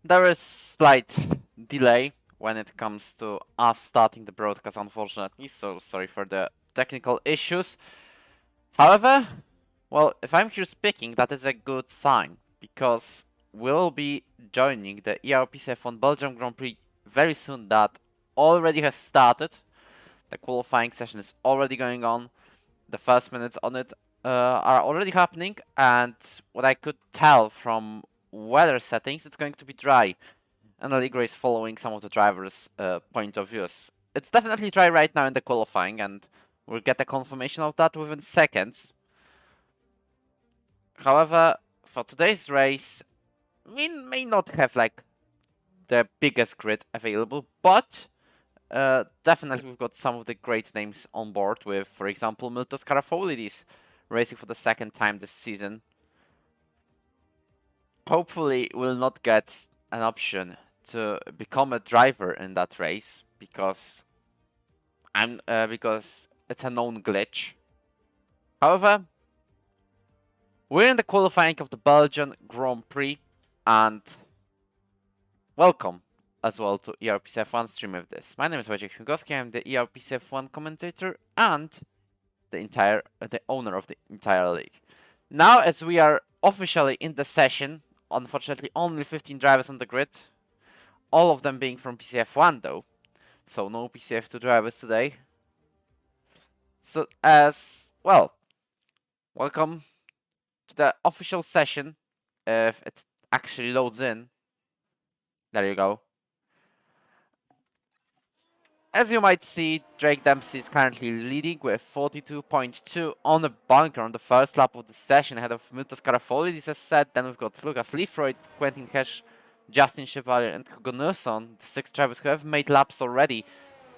There is slight delay when it comes to us starting the broadcast, unfortunately, so sorry for the technical issues. However, well, if I'm here speaking, that is a good sign, because we'll be joining the Ero Pc F1 Belgian Grand Prix very soon. That already has started. The qualifying session is already going on. The first minutes on it are already happening, and what I could tell from weather settings, it's going to be dry. And Allegro is following some of the drivers' point of views. It's definitely dry right now in the qualifying, and we'll get a confirmation of that within seconds. However, for today's race, we may not have like the biggest grid available, but definitely we've got some of the great names on board with, for example, Miltos Karafolidis racing for the second time this season. Hopefully we'll not get an option to become a driver in that race, because because it's a known glitch. However, we're in the qualifying of the Belgian Grand Prix, and welcome as well to Ero Pc F1 stream of this. My name is Wojciech Śmigowski. I'm the Ero Pc F1 commentator and the owner of the entire league. Now, as we are officially in the session, unfortunately only 15 drivers on the grid, all of them being from PCF1 though, so no PCF2 drivers today. So as well, welcome to the official session. If it actually loads in, there you go. As you might see, Drake Dempsey is currently leading with 42.2 on the bunker on the first lap of the session, ahead of Miltos Karafolidis as said. Then we've got Lucas Leafroyd, Quentin Hesch, Justin Chevalier and Hugo Nilsson, the 6 drivers who have made laps already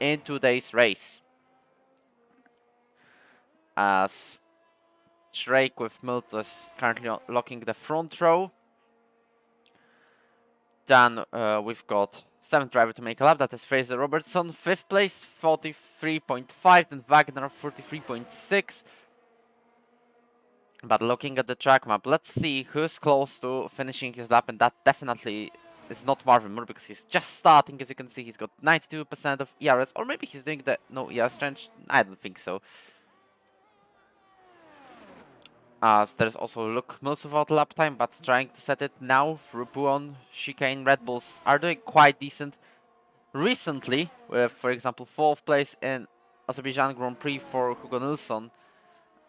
in today's race. As Drake with Miltos currently locking the front row. Then we've got 7th driver to make a lap, that is Fraser Robertson, 5th place, 43.5, then Wagner, 43.6. But looking at the track map, let's see who's close to finishing his lap, and that definitely is not Marvin Moore, because he's just starting. As you can see, he's got 92% of ERS, or maybe he's doing the no ERS trench. I don't think so. As there's also Luke Mills without lap time, but trying to set it now through Puon, chicane. Red Bulls are doing quite decent recently, with, for example, 4th place in Azerbaijan Grand Prix for Hugo Nilsson,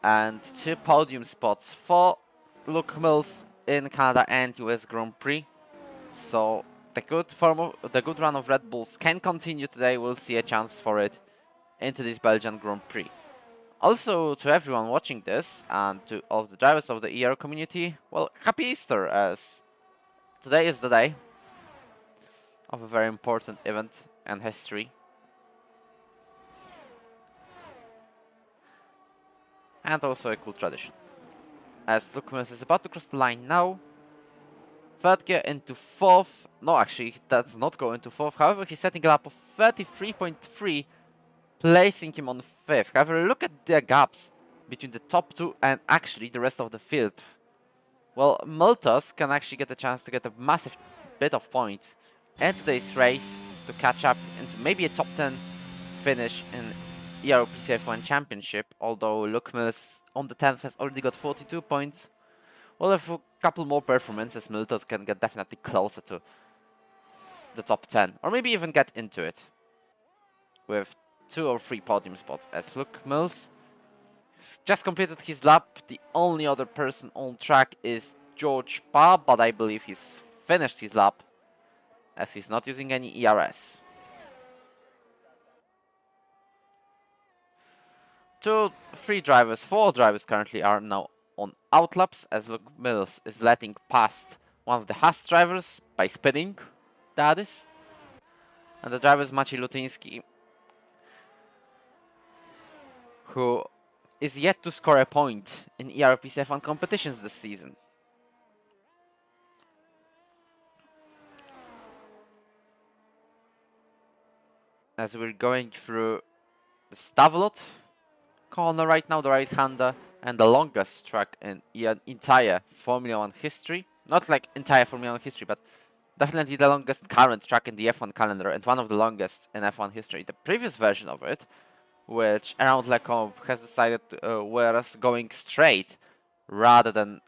and 2 podium spots for Luke Mills in Canada and US Grand Prix. So the good run of Red Bulls can continue today. We'll see a chance for it into this Belgian Grand Prix. Also, to everyone watching this, and to all of the drivers of the ER community, well, happy Easter, as today is the day of a very important event and history. And also a cool tradition. As Luke Mills is about to cross the line now. 3rd gear into 4th. No, actually, that's not going into 4th. However, he's setting a lap of 33.3. Placing him on 5th. However, look at the gaps between the top 2 and actually the rest of the field. Well, Miltos can actually get a chance to get a massive bit of points in today's race to catch up into maybe a top 10 finish in Ero Pc F1 Championship. Although Luke Mills on the 10th has already got 42 points. Well, if a couple more performances, Miltos can get definitely closer to the top 10, or maybe even get into it with 2 or 3 podium spots, as Luke Mills just completed his lap. The only other person on track is George Pa, but I believe he's finished his lap, as he's not using any ERS. 4 drivers currently are now on outlaps, as Luke Mills is letting past one of the Haas drivers by spinning, that is. And the driver is Maciej Lutyński, who is yet to score a point in Ero Pc F1 competitions this season. As we're going through the Stavelot corner right now, the right-hander, and the longest track in entire Formula 1 history. Not like entire Formula 1 history, but definitely the longest current track in the F1 calendar and one of the longest in F1 history. The previous version of it, which around Lecombe has decided was going straight rather than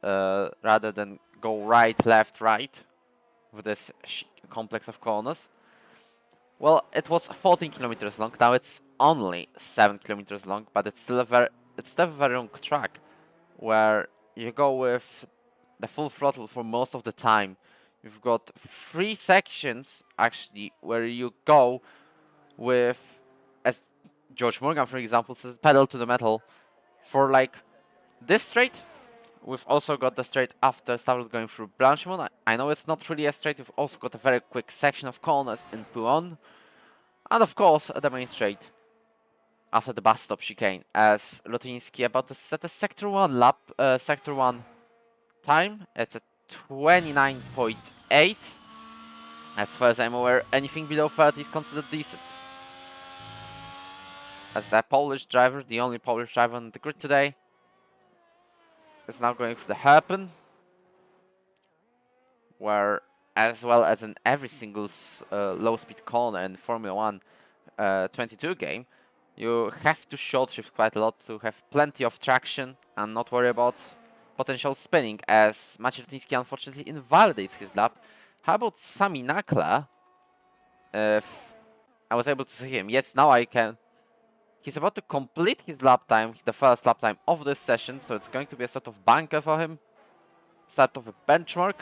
go right, left, right with this complex of corners. Well, it was 14 kilometers long. Now it's only 7 kilometers long, but it's still a very long track where you go with the full throttle for most of the time. You've got 3 sections actually where you go with, as George Morgan, for example, says, pedal to the metal for like this straight. We've also got the straight after started going through Blanchimont. I know it's not really a straight. We've also got a very quick section of corners in Pouon. And of course, the main straight after the bus stop chicane, as Lotynski about to set a Sector 1 lap, Sector 1 time. It's a 29.8. As far as I'm aware, anything below 30 is considered decent. As the Polish driver, the only Polish driver on the grid today, is now going through the hairpin, where, as well as in every single low-speed corner in Formula 1 22 game, you have to short shift quite a lot to have plenty of traction and not worry about potential spinning, as Maciej Lotynski unfortunately invalidates his lap. How about Sami Nakla? If I was able to see him. Yes, now I can. He's about to complete his lap time, the first lap time of this session, so it's going to be a sort of banker for him. Start of a benchmark.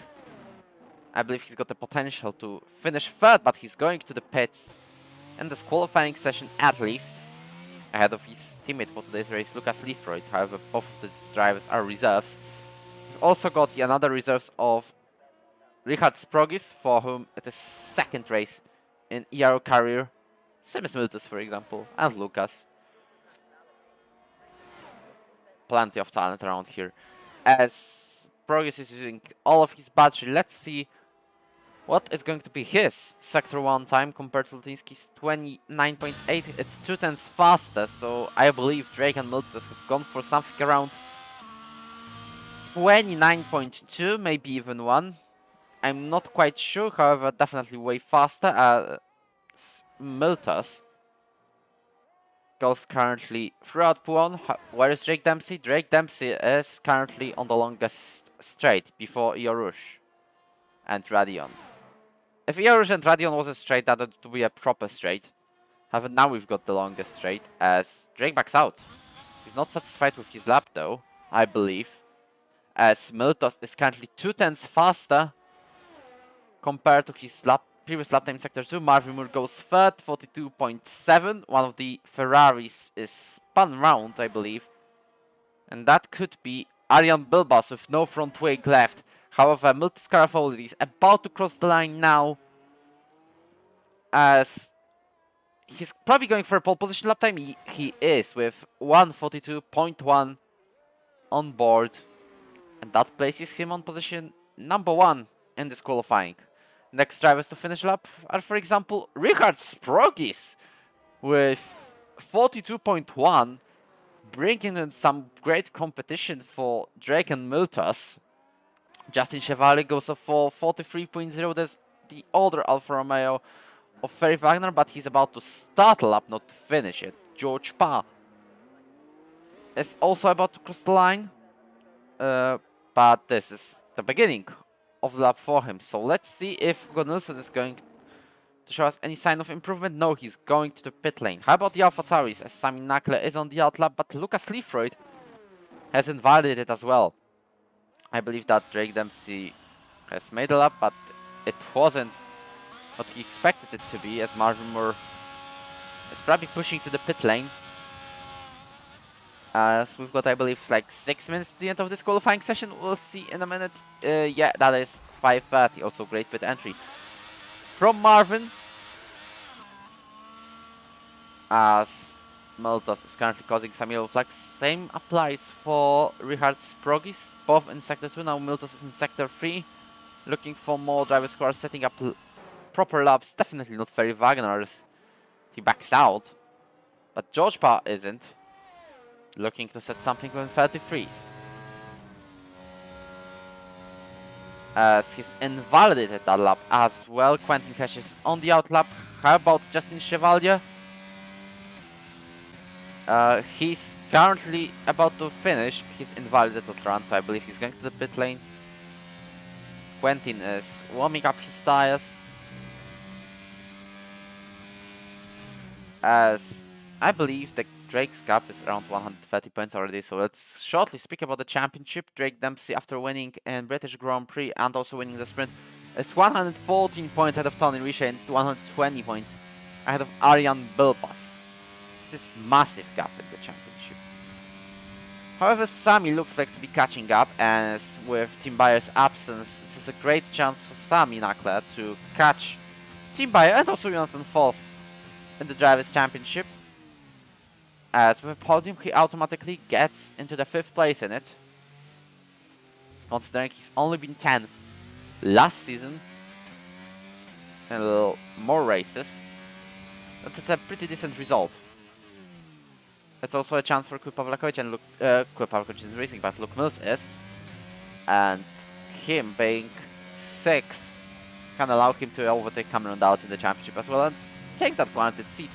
I believe he's got the potential to finish third, but he's going to the pits in this qualifying session at least, ahead of his teammate for today's race, Lucas Liefroyd. However, both of these drivers are reserves. We've also got another reserves of Richard Sprogis, for whom it is second race in Ero career. Same as Miltus, for example, and Lucas. Plenty of talent around here. As Sprogis is using all of his battery, let's see what is going to be his Sector 1 time compared to Lotynski's 29.8. It's 2/10 faster, so I believe Drake and Miltus have gone for something around 29.2, maybe even 1. I'm not quite sure, however, definitely way faster. Miltus goes currently throughout Pouon. Where is Drake Dempsey? Drake Dempsey is currently on the longest straight before Iorush and Radion. If Iorush and Radion was a straight, that would be a proper straight. However, now we've got the longest straight as Drake backs out. He's not satisfied with his lap though, I believe, as Miltos is currently 2/10 faster compared to his previous lap time in Sector 2. Marvin Moore goes third, 42.7. One of the Ferraris is spun round, I believe. And that could be Arjan Bilbas with no front wing left. However, Miltus Carafoli is about to cross the line now, as he's probably going for a pole position lap time. He is with 1:42.1 on board. And that places him on position number 1 in this qualifying. Next drivers to finish lap are, for example, Richard Sprogis with 42.1, bringing in some great competition for Drake and Miltus. Justin Chevalier goes for 43.0. There's the older Alfa Romeo of Ferry Wagner, but he's about to start a lap, not to finish it. George Pa is also about to cross the line, but this is the beginning of the lap for him. So let's see if Hugo Nilsson is going to show us any sign of improvement. No, he's going to the pit lane. How about the AlphaTauris, as Sami Nakle is on the outlap, but Lucas Liefroyd has invalidated as well. I believe that Drake Dempsey has made a lap, but it wasn't what he expected it to be, as Marvin Moore is probably pushing to the pit lane. As we've got, I believe, like 6 minutes to the end of this qualifying session. We'll see in a minute. Yeah, that is 5:30. Also great pit entry from Marvin, as Miltos is currently causing some yellow flags. Same applies for Richard Sprogis, both in Sector 2. Now Miltos is in Sector 3, looking for more drivers who are setting up proper laps. Definitely not Ferry Wagner, as he backs out. But George Pa isn't, looking to set something in 33s. as he's invalidated that lap as well. Quentin Hesh is on the out lap. How about Justin Chevalier? He's currently about to finish his invalidated run, so I believe he's going to the pit lane. Quentin is warming up his tires, as I believe the Drake's gap is around 130 points already. So let's shortly speak about the championship. Drake Dempsey, after winning in British Grand Prix and also winning the sprint, is 114 points ahead of Tony Richer and 120 points ahead of Arjan Bilpas. This massive gap in the championship. However, Sami looks like to be catching up, as with Tim Bayer's absence, this is a great chance for Sami Nakler to catch Tim Bayer and also Jonathan Falls in the Drivers' Championship. As with a podium, he automatically gets into the 5th place in it, considering he's only been 10th last season in a little more races. That is a pretty decent result. It's also a chance for Kup Pawlakovic and Luke, Kup Pawlakovic is racing, but Luke Mills is. And him being 6th can allow him to overtake Cameron Dowds in the championship as well and take that granted seat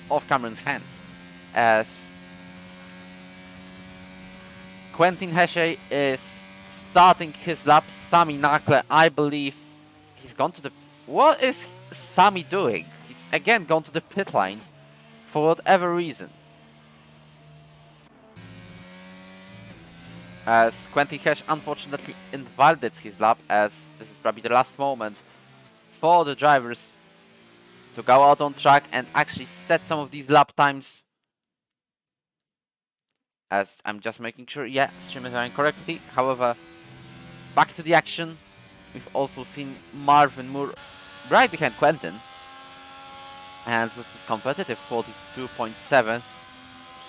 off Cameron's hands. As Quentin Heshe is starting his lap. Sami Nakler, I believe he's gone to the... What is Sami doing? He's again gone to the pit line for whatever reason. As Quentin Hesh unfortunately invalidates his lap, as this is probably the last moment for the drivers to go out on track and actually set some of these lap times. As I'm just making sure, yeah, stream is running correctly. However, back to the action. We've also seen Marvin Moore right behind Quentin. And with his competitive 42.7,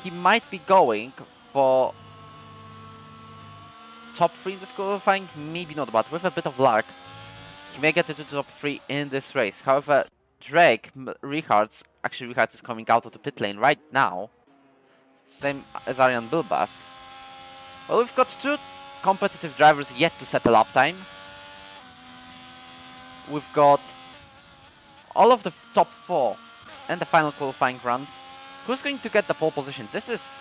he might be going for top 3 in this qualifying, maybe not, but with a bit of luck, he may get into the top 3 in this race. However, Drake Richards is coming out of the pit lane right now, same as Arjan Bilbas. Well, we've got 2 competitive drivers yet to set a lap time. We've got all of the top 4 and the final qualifying runs. Who's going to get the pole position? This is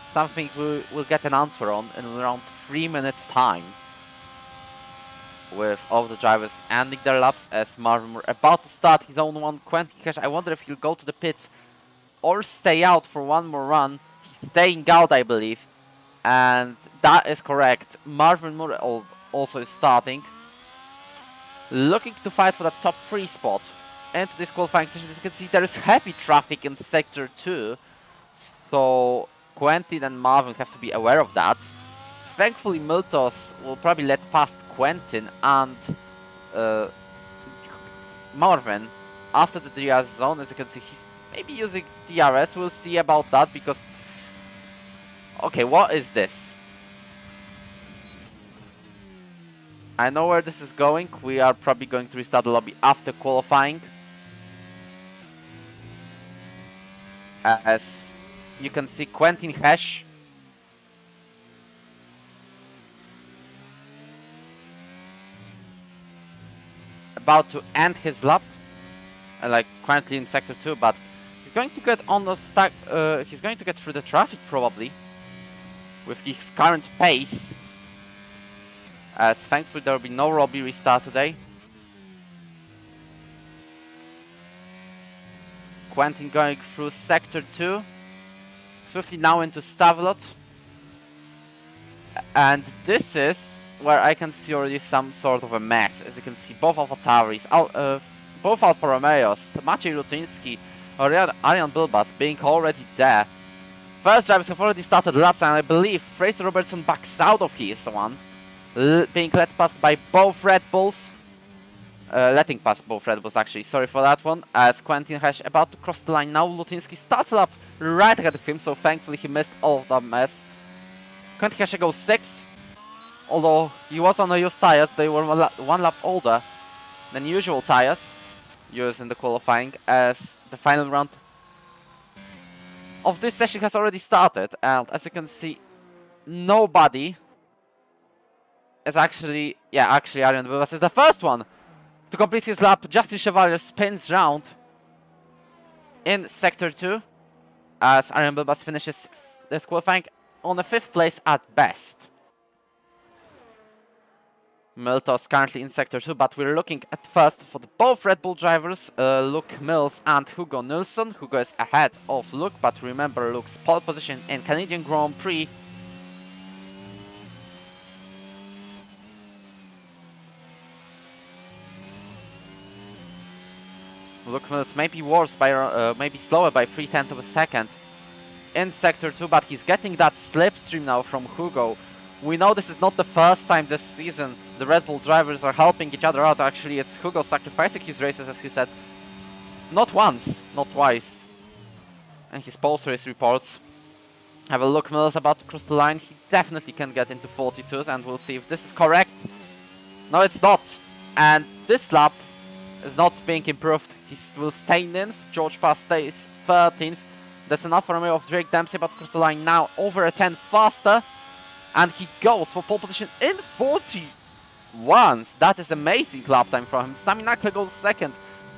something we will get an answer on in around 3 minutes time, with all the drivers ending their laps, as Marvin Moore about to start his own one. Quentin Hesh, I wonder if he'll go to the pits or stay out for one more run. He's staying out, I believe, and that is correct. Marvin Moore also is starting, looking to fight for that top 3 spot into this qualifying session. As you can see, there is heavy traffic in sector 2, so Quentin and Marvin have to be aware of that. Thankfully, Miltos will probably let past Quentin and Marvin after the DRS zone. As you can see, he's maybe using DRS. We'll see about that, because... Okay, what is this? I know where this is going. We are probably going to restart the lobby after qualifying. As you can see, Quentin Hesh about to end his lap, like currently in sector 2, but he's going to get on the stack. He's going to get through the traffic probably with his current pace, as thankfully there will be no lobby restart today. Quentin going through sector 2, swiftly now into Stavelot, and this is where I can see already some sort of a mess. As you can see, both Alfa Tauris, both Alfa Romeos, Maciej Lutiński, Arjan Bilbas being already there. First drivers have already started laps, and I believe Fraser Robertson backs out of his one, being led past by both Red Bulls. Letting past both Red Bulls, actually, sorry for that one. As Quentin Hesh about to cross the line now, Lutiński starts a lap right ahead of him, so thankfully he missed all of that mess. Quentin Hesh goes 6th. Although he was on the used tires, they were one lap older than usual tires used in the qualifying, as the final round of this session has already started. And as you can see, nobody is actually, yeah, actually Arjen Bilbas is the first one to complete his lap. Justin Chevalier spins round in Sector 2 as Arjen Bilbas finishes this qualifying on a 5th place at best. Miltos currently in Sector 2, but we're looking at first for both Red Bull drivers, Luke Mills and Hugo Nilsson. Hugo is ahead of Luke, but remember Luke's pole position in Canadian Grand Prix. Luke Mills may be worse by, maybe slower by 0.3 of a second in Sector 2, but he's getting that slipstream now from Hugo. We know this is not the first time this season the Red Bull drivers are helping each other out. Actually, it's Hugo sacrificing his races, as he said. Not once, not twice. And his post-race reports have a look. Mills about to cross the line. He definitely can get into 42s, and we'll see if this is correct. No, it's not. And this lap is not being improved. He will stay in. George Pass stays 13th. There's an Alfa Romeo of Drake Dempsey about to cross the line now, over a 10 faster. And he goes for pole position in 41s. That is amazing lap time from him. Sami Nakle goes second.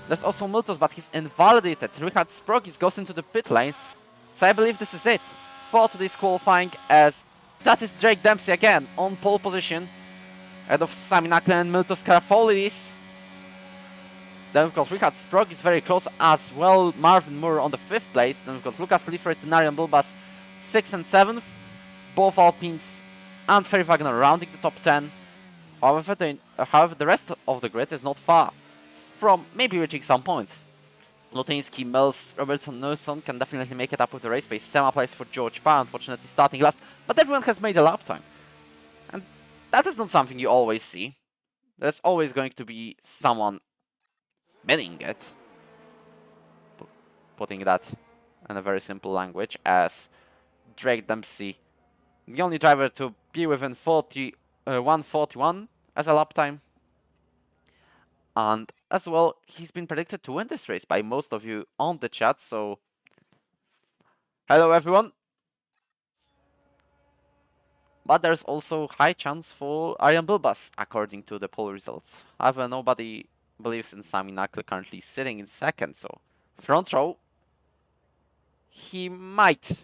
There's also Miltos, but he's invalidated. Richard Sprogis goes into the pit lane. So I believe this is it for today's qualifying, as that is Drake Dempsey again on pole position ahead of Sami Nakle and Miltos Karafolidis. Then we've got Richard Sprogis very close as well. Marvin Moore on the 5th place. Then we've got Lucas Liefert and Arjen Bilbas 6th and 7th. Both Alpines and Ferry Wagner rounding the top 10. However, the rest of the grid is not far from maybe reaching some point. Lutinsky, Mills, Robertson, Nilsson can definitely make it up with the race pace. Same applies for George Parr, unfortunately starting last. But everyone has made a lap time. And that is not something you always see. There's always going to be someone winning it. Putting that in a very simple language, as Drake Dempsey, the only driver to be within 141 as a lap time. And as well, he's been predicted to win this race by most of you on the chat, so hello everyone. But there's also high chance for Arjen Bilbas, according to the poll results. However, nobody believes in Sami Nakle, currently sitting in second, so front row, he might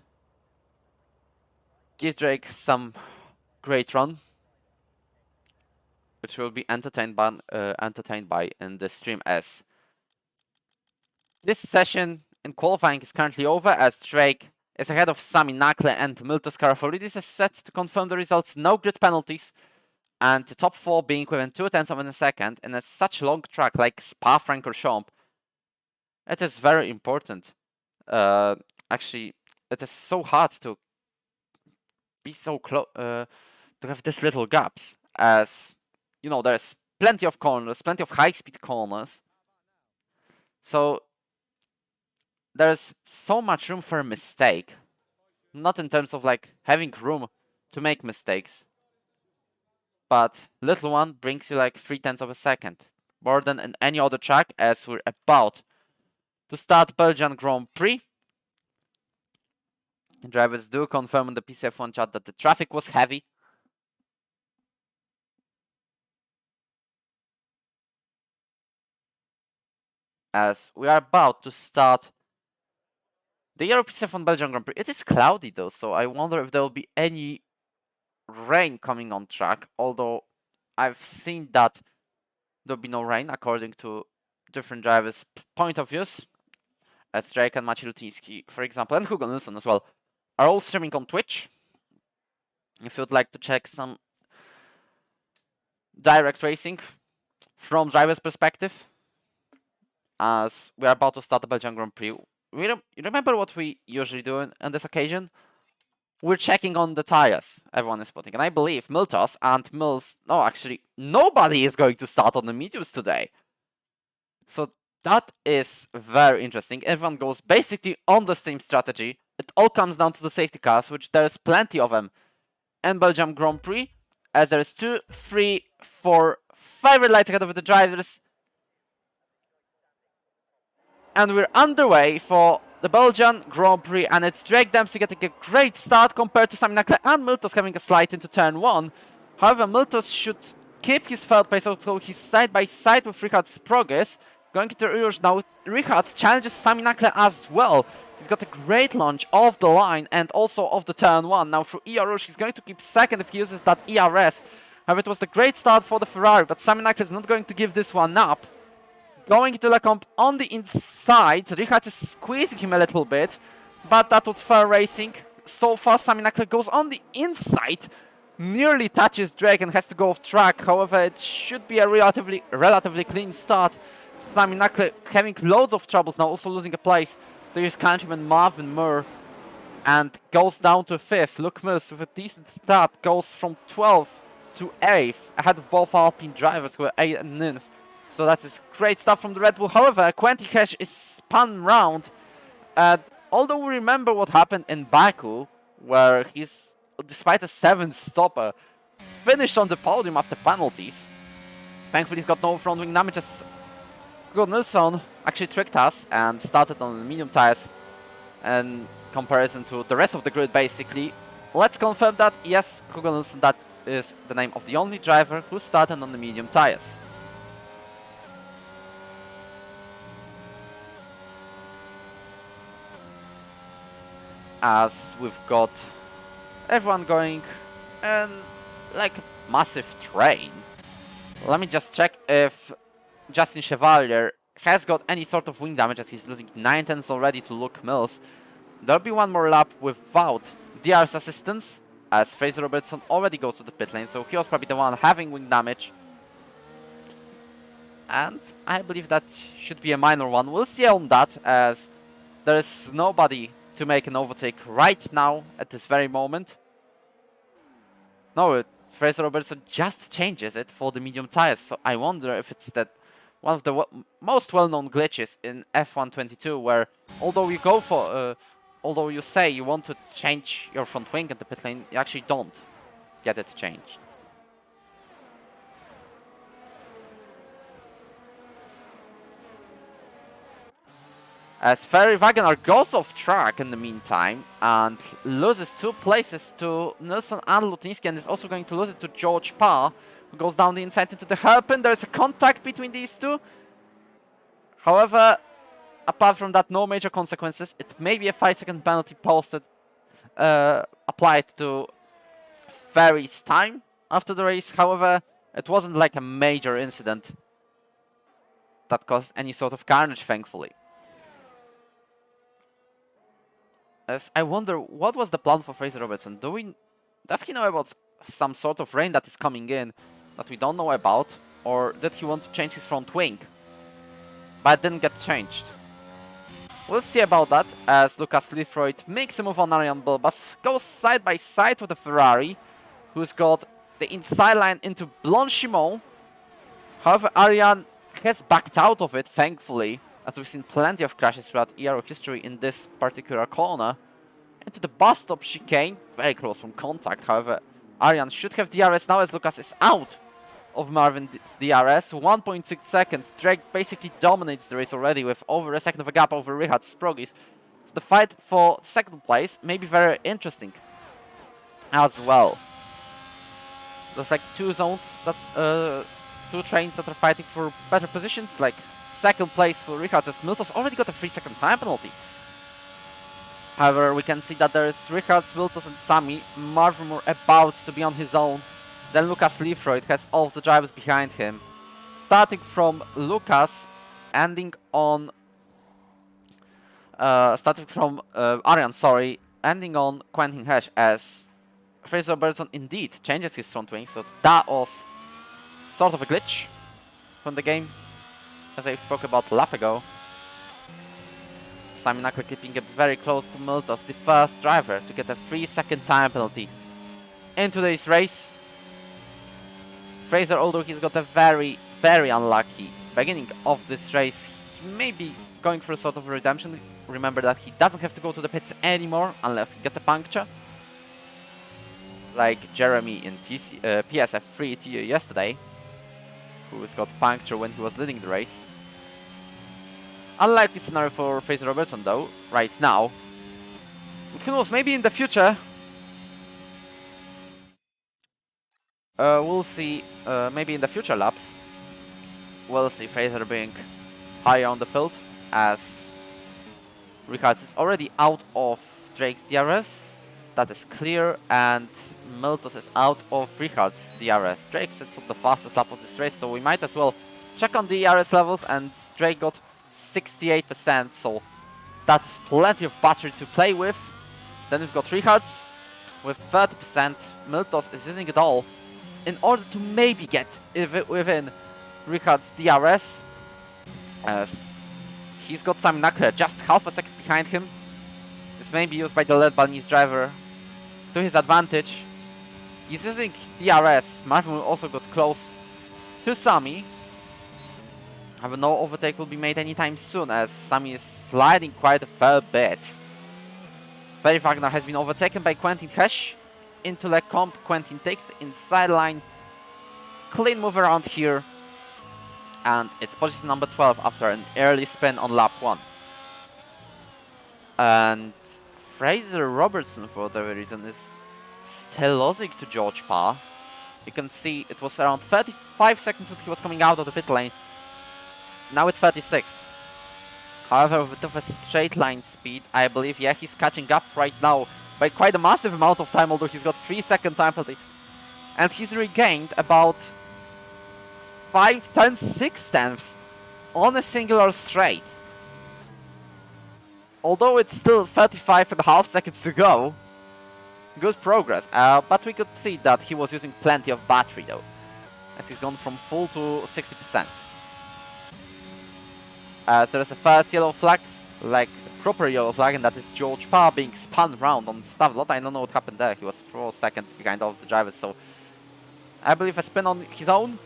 give Drake some great run, which will be entertained by in the stream, as this session in qualifying is currently over, as Drake is ahead of Sami Nakle and Miltos Karafolidis is set to confirm the results. No grid penalties, and the top 4 being within 0.2 of a second in such long track like Spa-Francorchamps. It is very important. Actually, it is so hard to be so close, to have these little gaps, as you know, there's plenty of corners, plenty of high-speed corners. So there's so much room for a mistake. Not in terms of like having room to make mistakes, but little one brings you like 0.3 of a second. More than in any other track, as we're about to start Belgian Grand Prix. Drivers do confirm in the PC F1 chat that the traffic was heavy. As we are about to start the Ero Pc F1 Belgian Grand Prix. It is cloudy though, so I wonder if there will be any rain coming on track. Although I've seen that there'll be no rain according to different drivers' point of views. As Drake and Maciej Lutiński, for example, and Hugo Nilsson as well, are all streaming on Twitch. If you'd like to check some direct racing from driver's perspective, as we are about to start the Belgian Grand Prix. You remember what we usually do on this occasion? We're checking on the tires everyone is putting. And I believe Miltos and Mills... No, actually, nobody is going to start on the mediums today. So that is very interesting. Everyone goes basically on the same strategy. It all comes down to the safety cars, which there's plenty of them in Belgian Grand Prix, as there's 2, 3, 4, 5 red lights ahead of the drivers. And we're underway for the Belgian Grand Prix, and it's Drake Dempsey getting a great start compared to Sami Nakle and Miltos having a slide into turn 1. However, Miltos should keep his third place, although he's side by side with Richard's progress. Going into Rouge now, Richard challenges Sami Nakle as well. He's got a great launch off the line and also off the turn 1. Now through Rouge, he's going to keep second if he uses that ERS. However, it was a great start for the Ferrari, but Sami Nakle is not going to give this one up. Going into Lecombe on the inside, Richard is squeezing him a little bit, but that was fair racing. So far, Sami Nakle goes on the inside, nearly touches Drake and has to go off track. However, it should be a relatively clean start. Sami Nakle having loads of troubles now, also losing a place. There is countryman Marvin Moore and goes down to 5th. Luke Mills with a decent start goes from 12th to 8th, ahead of both Alpine drivers who are 8th and 9th. So that is great stuff from the Red Bull. However, Quentin Hesh is spun round. And although we remember what happened in Baku, where he's, despite a 7th stopper, finished on the podium after penalties. Thankfully, he's got no front wing damage as Hugo Nilsson actually tricked us and started on the medium tires in comparison to the rest of the grid, basically. Let's confirm that, yes, Hugo Nilsson, that is the name of the only driver who started on the medium tires. As we've got everyone going in like a massive train. Let me just check if Justin Chevalier has got any sort of wing damage, as he's losing 9/10 already to Luke Mills. There'll be one more lap without DR's assistance, as Fraser Robertson already goes to the pit lane, so he was probably the one having wing damage. And I believe that should be a minor one. We'll see on that, as there is nobody to make an overtake right now at this very moment. No, Fraser Robertson just changes it for the medium tires, so I wonder if it's that one of the most well-known glitches in F1 22, where although you go for, although you say you want to change your front wing at the pit lane, you actually don't get it changed. As Ferry Wagner goes off track in the meantime and loses 2 places to Nilsson and Lutniski, and is also going to lose it to George Parr, who goes down the inside into the hairpin. There's a contact between these two. However, apart from that, no major consequences. It may be a 5-second penalty posted, applied to Ferry's time after the race. However, it wasn't like a major incident that caused any sort of carnage, thankfully. As I wonder, what was the plan for Fraser Robertson? Does he know about some sort of rain that is coming in that we don't know about? Or did he want to change his front wing, but it didn't get changed? We'll see about that, as Lucas Lefroy makes a move on Ariane Bilbas, goes side by side with the Ferrari, who's got the inside line into Blanchimont. However, Ariane has backed out of it, thankfully, as we've seen plenty of crashes throughout Ero history in this particular corner. Into the bus stop chicane, very close from contact. However, Ariane should have DRS now, as Lucas is out of Marvin's DRS. 1.6 seconds. Drake basically dominates the race already with over a second of a gap over Richard Sprogis. So the fight for second place may be very interesting as well. There's like 2 zones that, 2 trains that are fighting for better positions, like second place for Richard, as Miltos already got a 3-second time penalty. However, we can see that there is Richard, Miltos and Sami. Marvin Moore about to be on his own. Then Lucas Lefroy has all of the drivers behind him. Starting from Lucas, ending on... starting from Ariane, sorry, ending on Quentin Hesh, as Fraser Robertson indeed changes his front wing, so that was sort of a glitch from the game, as I spoke about a lap ago. Sami Nakle keeping it very close to Miltos, the first driver to get a 3-second time penalty in today's race. Fraser, although he's got a very, very unlucky beginning of this race, he may be going for a sort of redemption. Remember that he doesn't have to go to the pits anymore unless he gets a puncture, like Jeremy in PSF3 yesterday, who got puncture when he was leading the race. Unlikely scenario for Fraser Robertson though, right now. Who knows, maybe in the future. We'll see, maybe in the future laps, we'll see Fraser being higher on the field, as Rickards is already out of Drake's DRS. That is clear, and Miltos is out of Rickards' DRS. Drake sits on the fastest lap of this race, so we might as well check on the DRS levels, and Drake got 68%, so that's plenty of battery to play with. Then we've got Rickards with 30%. Miltos is using it all in order to maybe get within Rickards' DRS, as he's got Simon Nackler just half a second behind him. This may be used by the lead Balinese driver to his advantage. He's using DRS. Marvin will also got close to Sami. However, no overtake will be made anytime soon, as Sami is sliding quite a fair bit. Ferry Wagner has been overtaken by Quentin Hesch into Lecombe. Quentin takes the inside line. Clean move around here. And it's position number 12 after an early spin on lap 1. And Fraser Robertson, for whatever reason, is still losing to George Parr. You can see it was around 35 seconds when he was coming out of the pit lane. Now it's 36. However, with a straight line speed, I believe, yeah, he's catching up right now by quite a massive amount of time, although he's got 3-second time penalty. And he's regained about 5/10 on a singular straight. Although it's still 35.5 seconds to go. Good progress, but we could see that he was using plenty of battery though, as he's gone from full to 60%. As there is a first yellow flag, like the proper yellow flag, and that is George Parr being spun round on Stavlot. I don't know what happened there. He was 4 seconds behind all of the drivers, so I believe a spin on his own.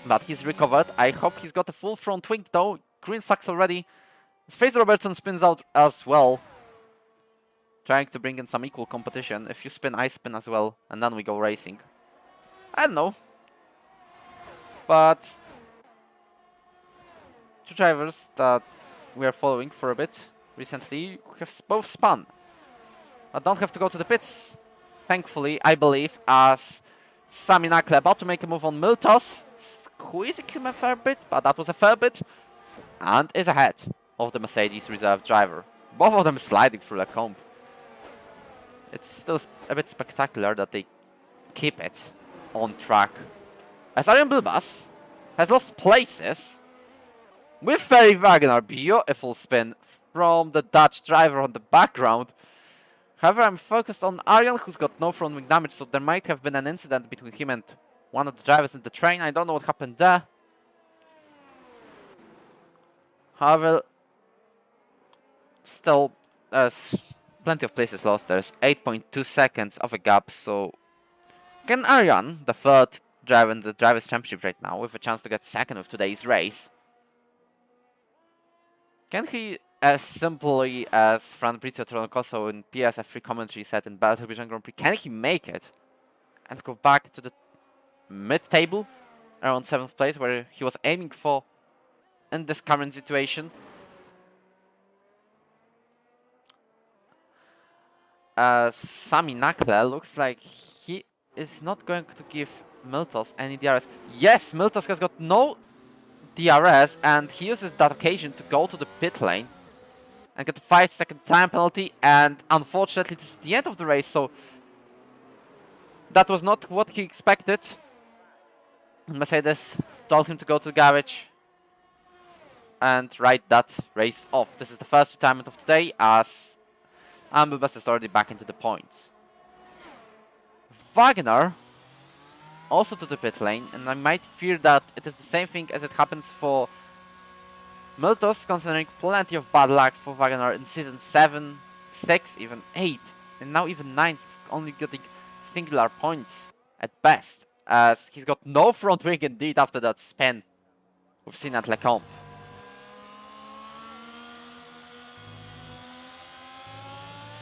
But he's recovered. I hope he's got a full front wing though. Green flags already. Fraser Robertson spins out as well, trying to bring in some equal competition. If you spin, I spin as well, and then we go racing. I don't know. But two drivers that we are following for a bit recently have both spun, but don't have to go to the pits, thankfully, I believe, as Sami Nackler about to make a move on Miltos, squeezing him a fair bit, but that was a fair bit, and is ahead of the Mercedes reserve driver. Both of them sliding through the comp. It's still a bit spectacular that they keep it on track, as Arjen Bilbas has lost places with Ferry Wagner. Beautiful spin from the Dutch driver on the background. However, I'm focused on Arjen, who's got no front wing damage, so there might have been an incident between him and one of the drivers in the train. I don't know what happened there. However, still, there's plenty of places lost. There's 8.2 seconds of a gap, so can Arjen, the third driver in the Drivers' Championship right now, with a chance to get second with today's race, can he, as simply as Fabrizio Troncoso in PSF3 commentary said in Belgian Grand Prix, can he make it and go back to the mid-table, around 7th place, where he was aiming for in this current situation? Sami Nackler looks like he is not going to give Miltos any DRS. Yes, Miltos has got no DRS, and he uses that occasion to go to the pit lane and get a 5-second time penalty, and unfortunately this is the end of the race, so that was not what he expected. Mercedes told him to go to the garage and write that race off. This is the first retirement of today, as Bilbas is already back into the points. Wagner also to the pit lane, and I might fear that it is the same thing as it happens for Miltos, considering plenty of bad luck for Wagner in season 7, 6, even 8, and now even 9, only getting singular points at best, as he's got no front wing indeed after that spin we've seen at Lecombe.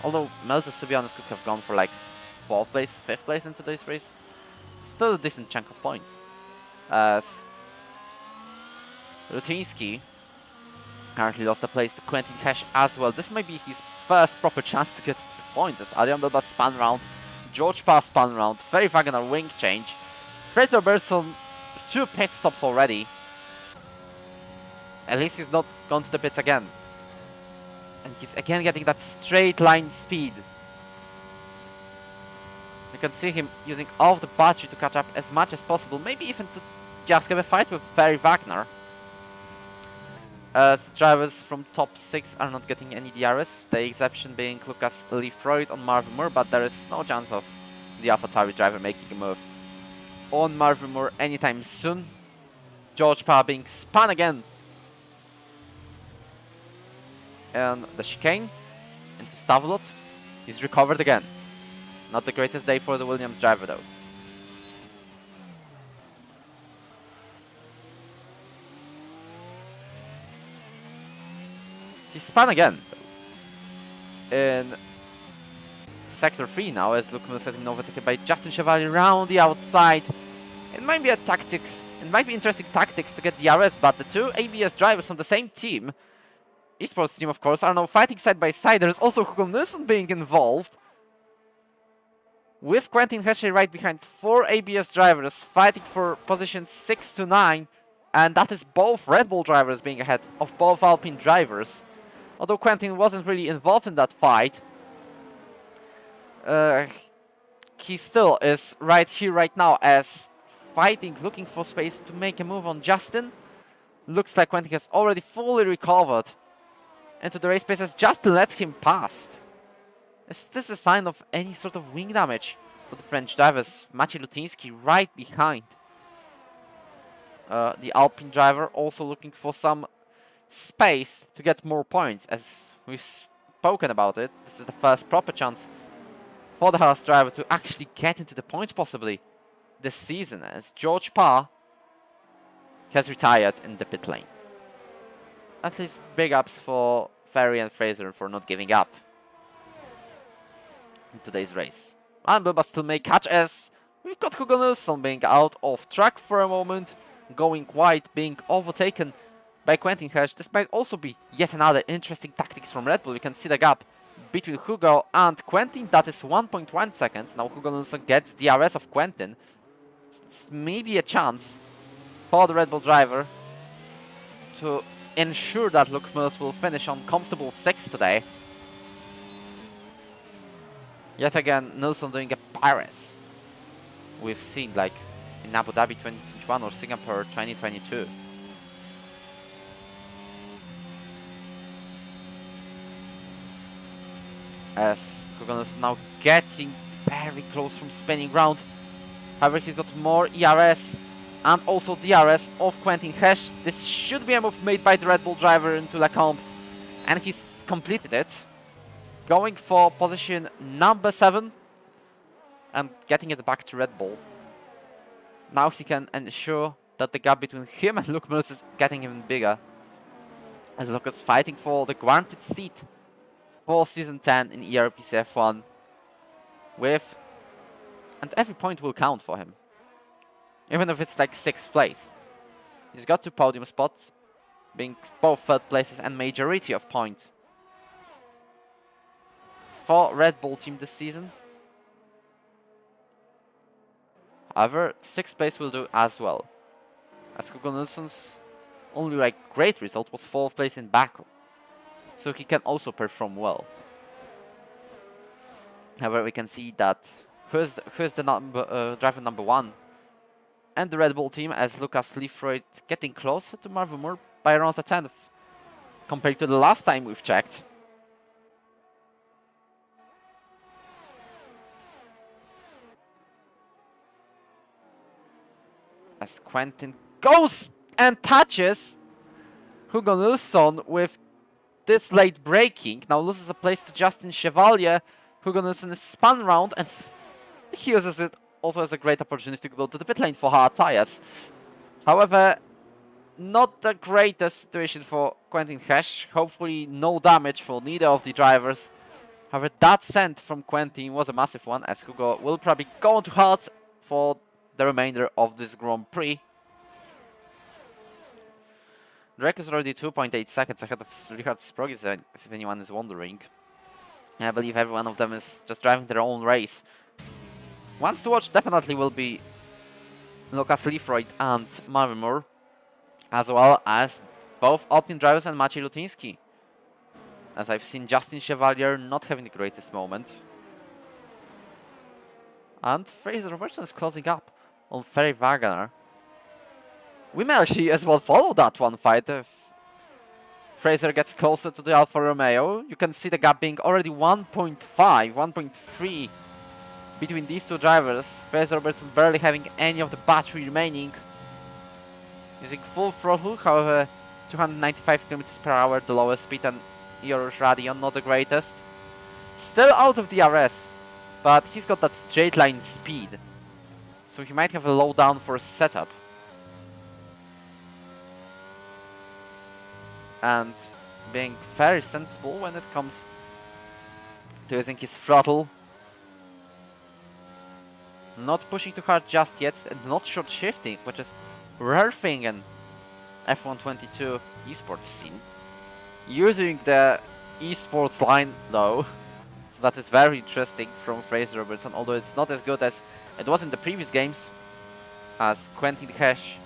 Although Miltos, to be honest, could have gone for like 4th place, 5th place in today's race. Still a decent chunk of points, as Rutiński currently lost a place to Quentin Hesch as well. This may be his first proper chance to get the points, as Arjen Bilbas spun round George Parr spun around, Ferry Wagner wing change. Fraser Robertson, 2 pit stops already. At least he's not gone to the pits again. And he's again getting that straight line speed. You can see him using all of the battery to catch up as much as possible, maybe even to just have a fight with Ferry Wagner. As drivers from top 6 are not getting any DRS, the exception being Lucas Leifroyd on Marvin Moore, but there is no chance of the AlphaTauri driver making a move on Marvin Moore anytime soon. George Parr being spun again. And the chicane into Stavelot is recovered again. Not the greatest day for the Williams driver though. He spun again in sector 3 now, as Luke Mills has been overtaken by Justin Chevalier around the outside. It might be a tactics, it might be interesting tactics to get DRS, but the 2 ABS drivers on the same team, esports team of course, are now fighting side by side. There's also Hugo Nilsson being involved, with Quentin Hesche right behind. 4 ABS drivers fighting for positions 6 to 9, and that is both Red Bull drivers being ahead of both Alpine drivers. Although Quentin wasn't really involved in that fight, he still is right here, right now, as fighting, looking for space to make a move on Justin. Looks like Quentin has already fully recovered into the race space as Justin lets him past. Is this a sign of any sort of wing damage for the French drivers? Maciej Lutiński right behind the Alpine driver, also looking for some space to get more points. As we've spoken about it, this is the first proper chance for the Haas driver to actually get into the points possibly this season, as George Parr has retired in the pit lane. At least big ups for Ferry and Fraser for not giving up in today's race. And Bilbao still may catch, as we've got Hugo Nilsson being out of track for a moment, going wide, being overtaken by Quentin Hesche. This might also be yet another interesting tactics from Red Bull. You can see the gap between Hugo and Quentin, that is 1.1 seconds. Now Hugo Nilsson gets DRS of Quentin. It's maybe a chance for the Red Bull driver to ensure that Luke Mills will finish on comfortable 6th today. Yet again, Nilsson doing a Paris we've seen like in Abu Dhabi 2021 or Singapore 2022. As Hugo Nilsson now getting very close from spinning round. However, he's got more ERS and also DRS of Quentin Hesche. This should be a move made by the Red Bull driver into Lacombe, and he's completed it, going for position number 7 and getting it back to Red Bull. Now he can ensure that the gap between him and Luke Mills is getting even bigger, as Luke is fighting for the granted seat for Season 10 in Ero Pc F1 and every point will count for him, even if it's like 6th place. He's got 2 podium spots, being both 3rd places and majority of points for Red Bull team this season. However, 6th place will do as well, as Hugo Nilsson's only like great result was 4th place in Baku, so he can also perform well. However, we can see that who's the driver number 1 and the Red Bull team, as Lucas Leifroyd getting closer to Marvin Moore by around a 10th compared to the last time we've checked. As Quentin goes and touches Hugo Nilsson with this late braking. Now loses a place to Justin Chevalier. Hugo Nilsson is spun round and he uses it also as a great opportunity to go to the pit lane for hard tires. However, not the greatest situation for Quentin Hesche. Hopefully no damage for neither of the drivers. However, that send from Quentin was a massive one, as Hugo will probably go into hards for the remainder of this Grand Prix. Drake is already 2.8 seconds ahead of Richard Sprogis, if anyone is wondering. I believe every one of them is just driving their own race. Ones to watch definitely will be Lucas Leafroyd and Marvin Moore, as well as both Alpine drivers and Maciej Lutiński, as I've seen Justin Chevalier not having the greatest moment. And Fraser Robertson is closing up on Ferry Wagner. We may actually as well follow that one fight if Fraser gets closer to the Alfa Romeo. You can see the gap being already 1.5, 1.3 between these two drivers. Fraser Robertson barely having any of the battery remaining. Using full throttle, however, 295 km per hour, the lowest speed, and Ero's Radeon, not the greatest. Still out of DRS, but he's got that straight line speed, so he might have a low down for a setup. And being very sensible when it comes to using his throttle. Not pushing too hard just yet, and not short shifting, which is rare thing in F1 22 esports scene. Using the esports line though, so that is very interesting from Fraser Robertson, although it's not as good as it was in the previous games, as Quentin Hesh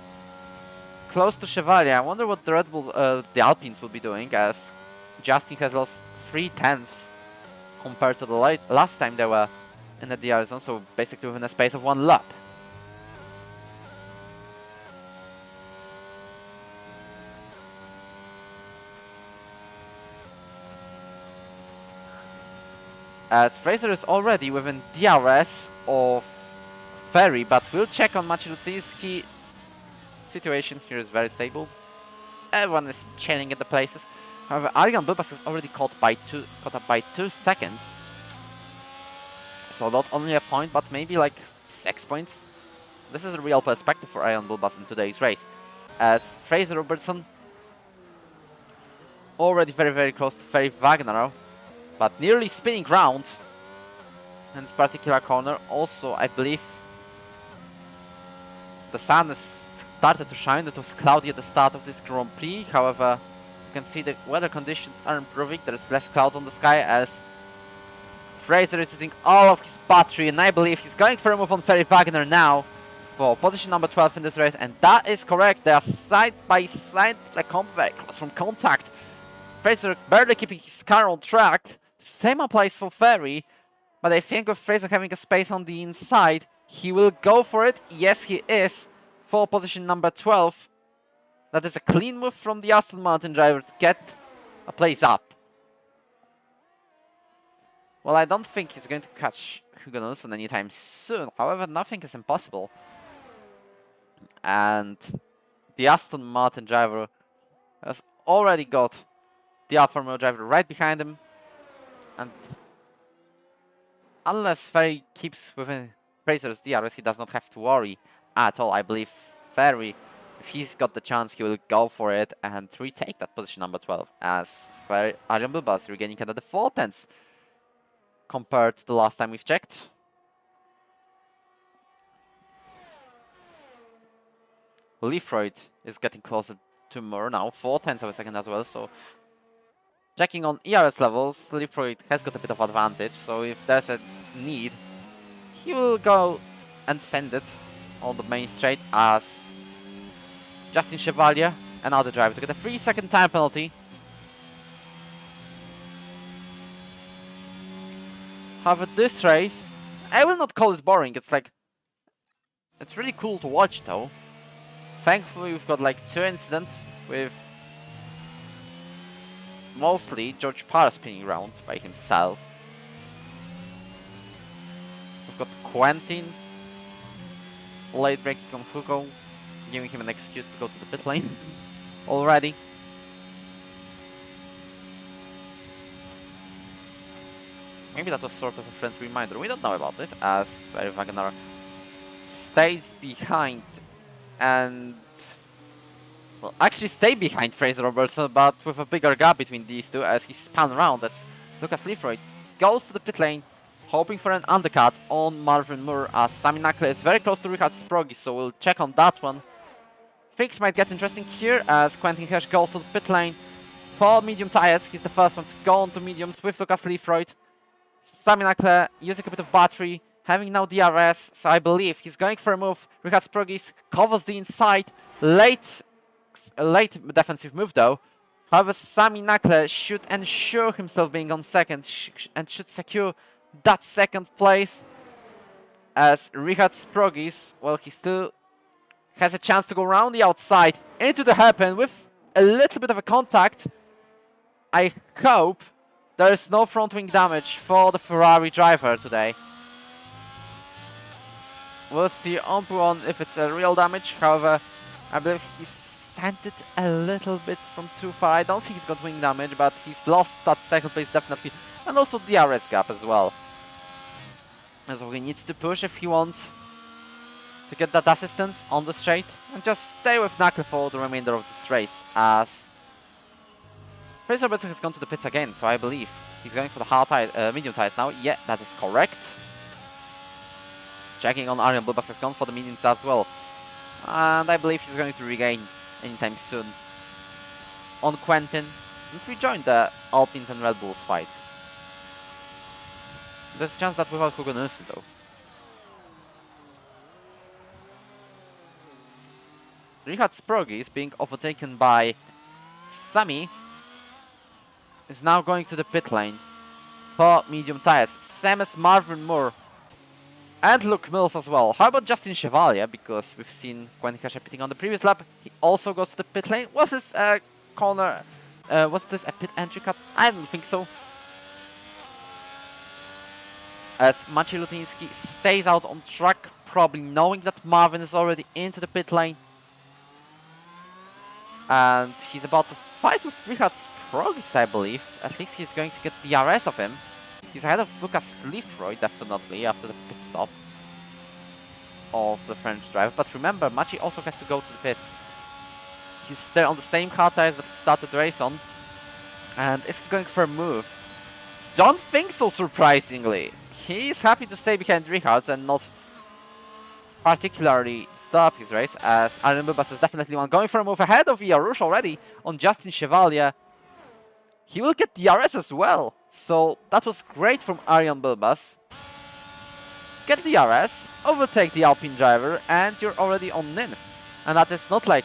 close to Chevalier. I wonder what the Red Bull, the Alpines will be doing, as Justin has lost 3/10 compared to the last time they were in the DR zone, so basically within a space of one lap. As Fraser is already within DRS of Ferry, but we'll check on Maciej Lutiński. Situation here is very stable. Everyone is chaining at the places. However, Arjan Bilbas is already caught up by 2 seconds. So not only a point, but maybe like 6 points. This is a real perspective for Arjan Bilbas in today's race. As Fraser Robertson already very, very close to Ferry Wagner, but nearly spinning round in this particular corner. Also, I believe the sun has started to shine. It was cloudy at the start of this Grand Prix. However, you can see the weather conditions are improving. There is less clouds on the sky as Fraser is using all of his battery, and I believe he's going for a move on Ferry Wagner now for position number 12 in this race, and that is correct. They are side by side, like very close from contact. Fraser barely keeping his car on track. Same applies for Ferry, but I think with Fraser having a space on the inside, he will go for it. Yes, he is. For position number 12. That is a clean move from the Aston Martin driver to get a place up. Well, I don't think he's going to catch Hugo Nilsson anytime soon. However, nothing is impossible. And the Aston Martin driver has already got the Alfa Romeo driver right behind him. And unless Ferry keeps within Fraser's DRS, he does not have to worry at all. I believe Ferry, if he's got the chance, he will go for it and retake that position number 12, as Arjan Bilbas regaining another 4/10 compared to the last time we've checked. Leafroyd is getting closer to Moore now, 4/10 of a second as well, so checking on ERS levels, Leafroyd has got a bit of advantage, so if there's a need, he will go and send it on the main straight, as Justin Chevalier, another driver, to get a 3-second time penalty. However, this race, I will not call it boring. It's like, it's really cool to watch though. Thankfully, we've got like 2 incidents with mostly George Parr spinning around by himself. We've got Quentin late braking on Hugo, giving him an excuse to go to the pit lane already. Maybe that was sort of a friendly reminder. We don't know about it, as Ferry Wagner stays behind and, well, actually stay behind Fraser Robertson, but with a bigger gap between these two, as he spun around as Lucas Leafroyd goes to the pit lane, hoping for an undercut on Marvin Moore, as Sami Nakle is very close to Richard Sproggi, so we'll check on that one. Things might get interesting here, as Quentin Hesh goes to the pit lane for medium tires. He's the first one to go on to mediums with Lucas Leafroyd. Sami Nakle using a bit of battery, having now DRS, so I believe he's going for a move. Richard Sprogis covers the inside. Late defensive move though. However, Sami Nakle should ensure himself being on second and should secure that second place. As Richard Sprogis, well, he still has a chance to go around the outside into the hairpin with a little bit of a contact. I hope there is no front wing damage for the Ferrari driver today. We'll see on Buon if it's a real damage. However, I believe he sent it a little bit from too far. I don't think he's got wing damage, but he's lost that second place definitely. And also DRS gap as well. So he needs to push if he wants to get that assistance on the straight. And just stay with Nakle for the remainder of this race, as Fraser Benson has gone to the pits again, so I believe he's going for the hard tire, medium tires now. Yeah, that is correct. Checking on Arjen Bulbas has gone for the mediums as well. And I believe he's going to regain anytime soon on Quentin and rejoin the Alpines and Red Bulls fight. There's a chance that without Hugo Nilsson though. Richard Sprogis is being overtaken by Sami. Is now going to the pit lane for medium tires. Same as Marvin Moore and Luke Mills as well. How about Justin Chevalier? Because we've seen Quentin Kasha pitting on the previous lap. He also goes to the pit lane. Was this a corner? Was this a pit entry cut? I don't think so. As Maciej Lutiński stays out on track, probably knowing that Marvin is already into the pit lane. And he's about to fight with Richard Sprogis, I believe. At least he's going to get DRS of him. He's ahead of Lucas Lefroy, definitely, after the pit stop of the French driver. But remember, Maciej also has to go to the pits. He's still on the same hard tires that he started the race on. And is he going for a move? Don't think so, surprisingly. He's happy to stay behind Richards and not particularly stop his race, as Arjen Bulbas is definitely one going for a move ahead of Jarusz already on Justin Chevalier. He will get DRS as well, so that was great from Arjen Bulbas. Get DRS, overtake the Alpine driver, and you're already on ninth. And that is not like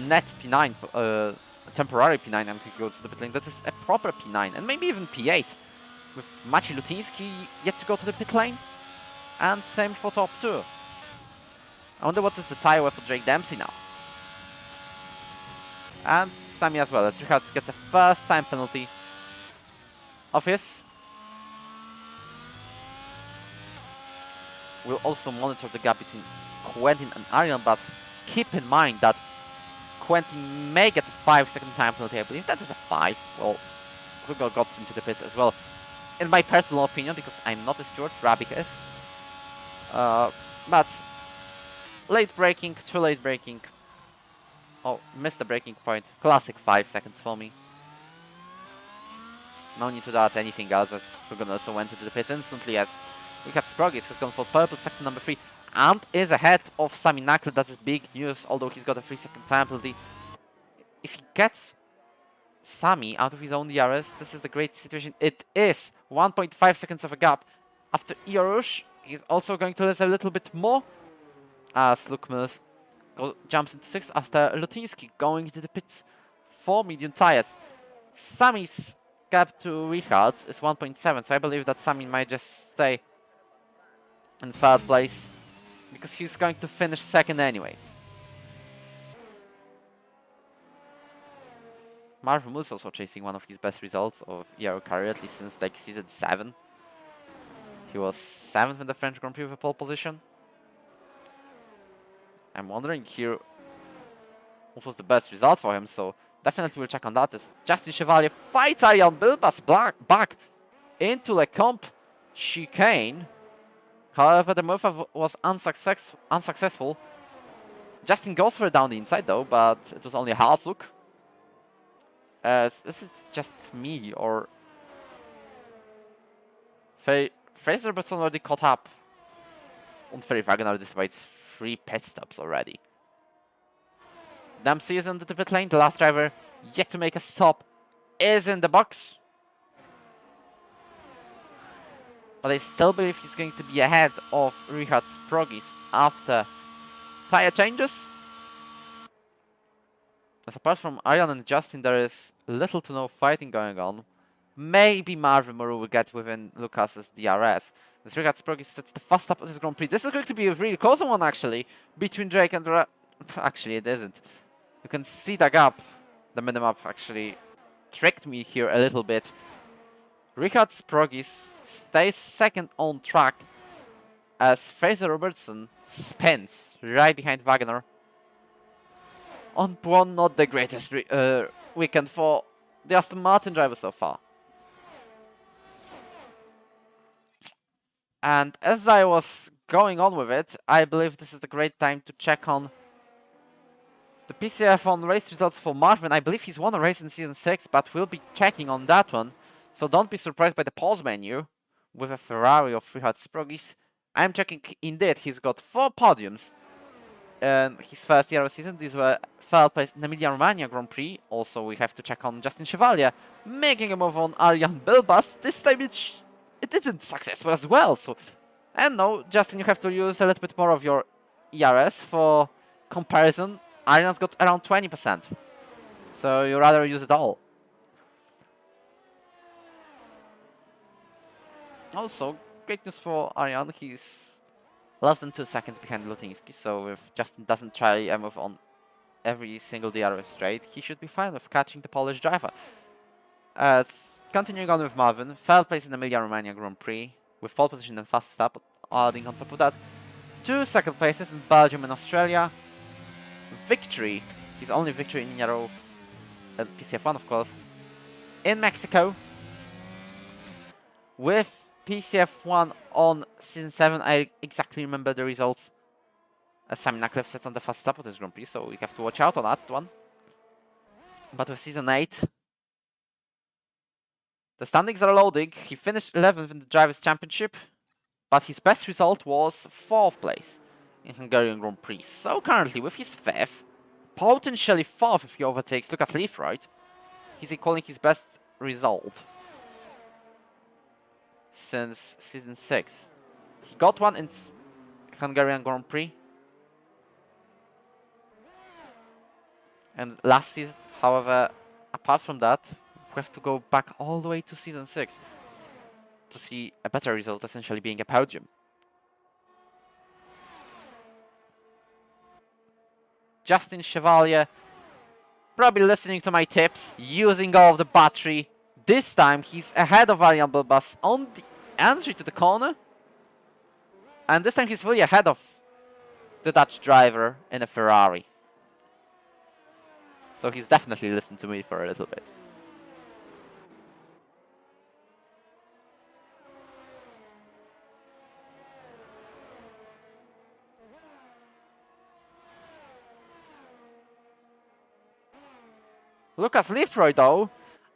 net P9, a temporary P9 and he goes to the pit lane. That is a proper P9, and maybe even P8. With Maciej Lutiński yet to go to the pit lane. And same for top 2. I wonder what is the tire wear for Jake Dempsey now. And Sami as well, as Richards gets a first time penalty of his. We'll also monitor the gap between Quentin and Arjen, but keep in mind that Quentin may get a 5-second time penalty. I believe that is a 5. Well, Hugo got into the pits as well. In my personal opinion, because I'm not a steward, Rabik is. But late braking, too late braking. Oh, missed the braking point. Classic 5 seconds for me. No need to add anything else, as Hugo also went into the pits instantly, as Richard Sprogis has gone for purple, second number 3, and is ahead of Sami Nakle. That is big news, although he's got a 3-second time penalty. If he gets Sami out of his own DRS, this is a great situation. It is 1.5 seconds of a gap. After Jarusz, he's also going to lose a little bit more, as Luke Mills jumps into 6th after Lutiński going into the pits for medium tires. Sami's gap to Richards is 1.7, so I believe that Sami might just stay in 3rd place because he's going to finish 2nd anyway. Marvin Moore is also chasing one of his best results of Ero career, at least since like season 7. He was 7th in the French Grand Prix with a pole position. I'm wondering here what was the best result for him, so definitely we'll check on that. As Justin Chevalier fights Arjen Bulbas back into the comp chicane. However, the move was unsuccessful. Justin goes for it down the inside though, but it was only a half look. This is just me, or Fraser Benson already caught up on Ferry Wagner despite 3 pit stops already. Dempsey is into the pit lane. The last driver yet to make a stop is in the box. But I still believe he's going to be ahead of Richard Sprogis after tire changes. As apart from Arjan and Justin, there is little to no fighting going on. Maybe Marvin Moreau will get within Lucas's DRS. This Richard Sprogis sets the fast lap of this Grand Prix. This is going to be a really close one, actually, between Drake and... Actually, it isn't. You can see the gap. The minimap actually tricked me here a little bit. Richard Sprogis stays second on track as Fraser Robertson spins right behind Wagner. On one, not the greatest weekend for the Aston Martin driver so far. And as I was going on with it, I believe this is the great time to check on the PC F1 race results for Marvin. I believe he's won a race in Season 6, but we'll be checking on that one. So don't be surprised by the pause menu with a Ferrari of Richard Sprogis. I'm checking indeed, he's got 4 podiums in his first year of season. These were third place in the Emilia-Romagna Grand Prix. Also, we have to check on Justin Chevalier making a move on Arjan Bilbas. This time it isn't successful as well. So, and no, Justin, you have to use a little bit more of your ERS for comparison. Arjan's got around 20%. So you rather use it all. Also, great news for Arjan. He's less than 2 seconds behind Lutinsky, so if Justin doesn't try a move on every single DRS straight, he should be fine with catching the Polish driver. Continuing on with Marvin, third place in the Emilia-Romagna Grand Prix, with pole position and fast stop, adding on top of that 2 second places in Belgium and Australia. Victory, his only victory in Ero Pc F1, of course, in Mexico. With Pc F1 on Season 7, I exactly remember the results as Sami Naklev sets on the fast stop of this Grand Prix, so we have to watch out on that one. But with Season 8, the standings are loading. He finished 11th in the Drivers' Championship, but his best result was 4th place in Hungarian Grand Prix. So currently, with his 5th, potentially 4th if he overtakes Lucas Leifreut, he's equaling his best result since Season 6. He got one in Hungarian Grand Prix. And last season, however, apart from that, we have to go back all the way to Season 6 to see a better result, essentially being a podium. Justin Chevalier, probably listening to my tips, using all of the battery. This time he's ahead of Arjan Bilbas on the entry to the corner. And this time he's really ahead of the Dutch driver in a Ferrari. So he's definitely listened to me for a little bit. Lucas Leifreut, though,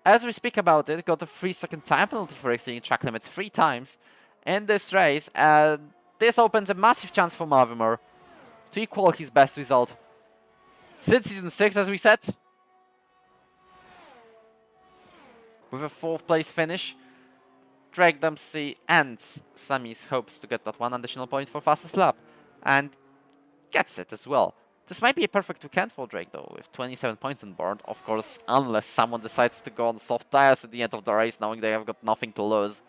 as we speak about it, got a 3-second time penalty for exceeding track limits 3 times in this race, and this opens a massive chance for Marvin Moore to equal his best result since Season 6, as we said, with a 4th place finish. Drake Dempsey ends Sami's hopes to get that 1 additional point for fastest lap, and gets it as well. This might be a perfect weekend for Drake, though, with 27 points on board. Of course, unless someone decides to go on soft tires at the end of the race, knowing they have got nothing to lose.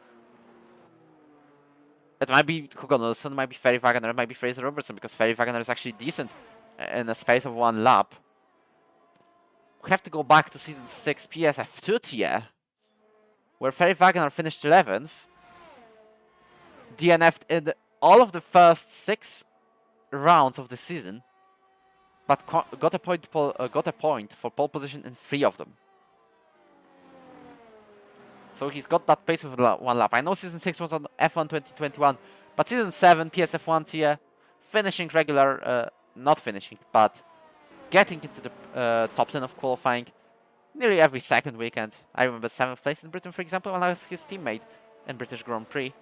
It might be Hugo Nilsson, it might be Ferry Wagner, it might be Fraser Robertson, because Ferry Wagner is actually decent in a space of 1 lap. We have to go back to Season 6 PS F2 tier, where Ferry Wagner finished 11th, DNF'd in all of the first 6 rounds of the season, but got a point for pole position in 3 of them. So he's got that pace with 1 lap. I know Season 6 was on F1 2021, but Season 7 PSF1 tier, finishing regular, not finishing, but getting into the top 10 of qualifying nearly every second weekend. I remember 7th place in Britain, for example, when I was his teammate in British Grand Prix.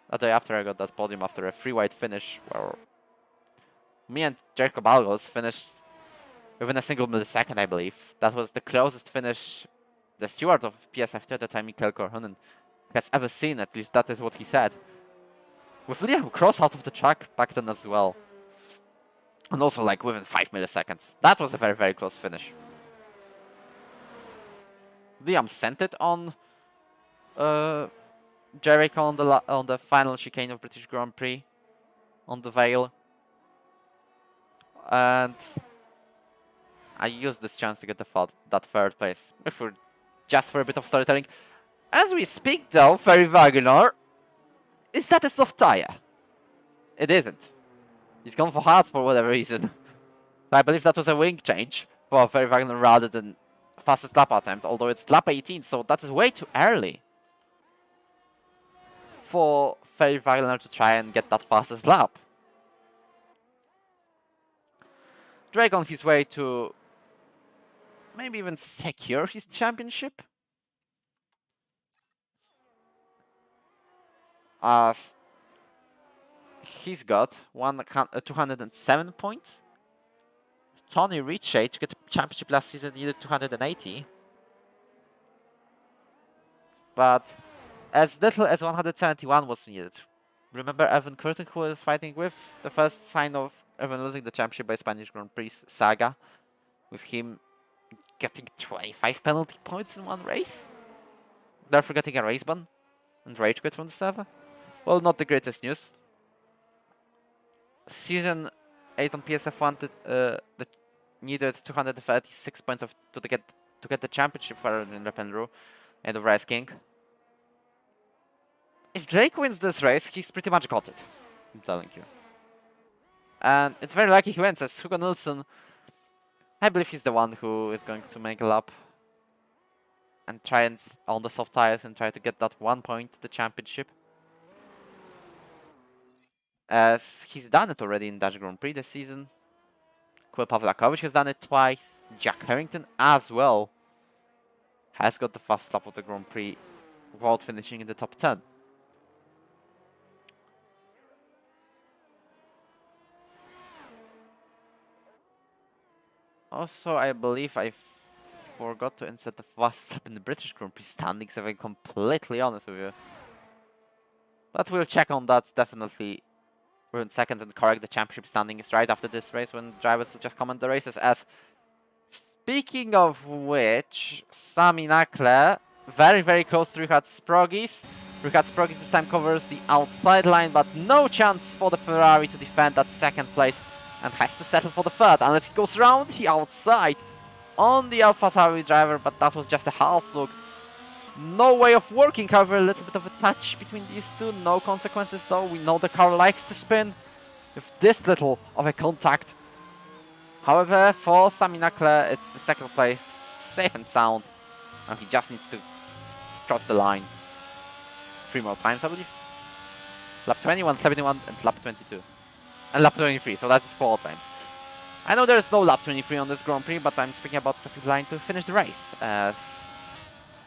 The day after I got that podium after a 3-wide finish, where me and Jacob Algos finished within a single millisecond, I believe. That was the closest finish the steward of PSF2 at the time, Mikael Korhonen, has ever seen. At least that is what he said. With Liam Cross out of the track back then as well. And also like within 5 milliseconds. That was a very, very close finish. Liam sent it on Jericho on the final chicane of British Grand Prix. On the Vale. And I used this chance to get that third place. Just for a bit of storytelling. As we speak though, Ferry Wagner, is that a soft tire? It isn't. He's gone for hards for whatever reason. I believe that was a wing change for Ferry Wagner rather than fastest lap attempt, although it's lap 18, so that is way too early for Ferry Wagner to try and get that fastest lap. Drake on his way to maybe even secure his championship. As he's got 207 points. Tony Ritchie to get the championship last season needed 280. But as little as 171 was needed. Remember Evan Curtin, who was fighting with? The first sign of Evan losing the championship by Spanish Grand Prix saga. With him getting 25 penalty points in one race. Therefore getting a race ban and rage quit from the server. Well, not the greatest news. Season 8 on PSF1 needed 236 points to get the championship for Repenru and of Rice King. If Drake wins this race, he's pretty much got it. I'm telling you. And it's very lucky he wins, as Hugo Nilsson, I believe he's the one who is going to make a lap and try and on the soft tires and try to get that 1 point to the championship. As he's done it already in Dutch Grand Prix this season. Kirill Pavlakovic has done it twice. Jack Harrington as well has got the fast lap of the Grand Prix while finishing in the top 10. Also, I believe I forgot to insert the fast lap in the British Grand Prix standings, if I'm completely honest with you. But we'll check on that definitely in seconds and correct the championship standings right after this race when drivers will just comment the races. As speaking of which, Sami Nakle very, very close to Richard Sprogis. Richard Sprogis this time covers the outside line, but no chance for the Ferrari to defend that second place and has to settle for the third unless he goes around the outside on the AlphaTauri driver, but that was just a half look. No way of working, however, a little bit of a touch between these two. No consequences though. We know the car likes to spin with this little of a contact. However, for Sami Nakle, it's the second place, safe and sound. And he just needs to cross the line 3 more times, I believe. Lap 21, 71, and lap 22. And lap 23, so that's 4 times. I know there's no lap 23 on this Grand Prix, but I'm speaking about crossing the line to finish the race. As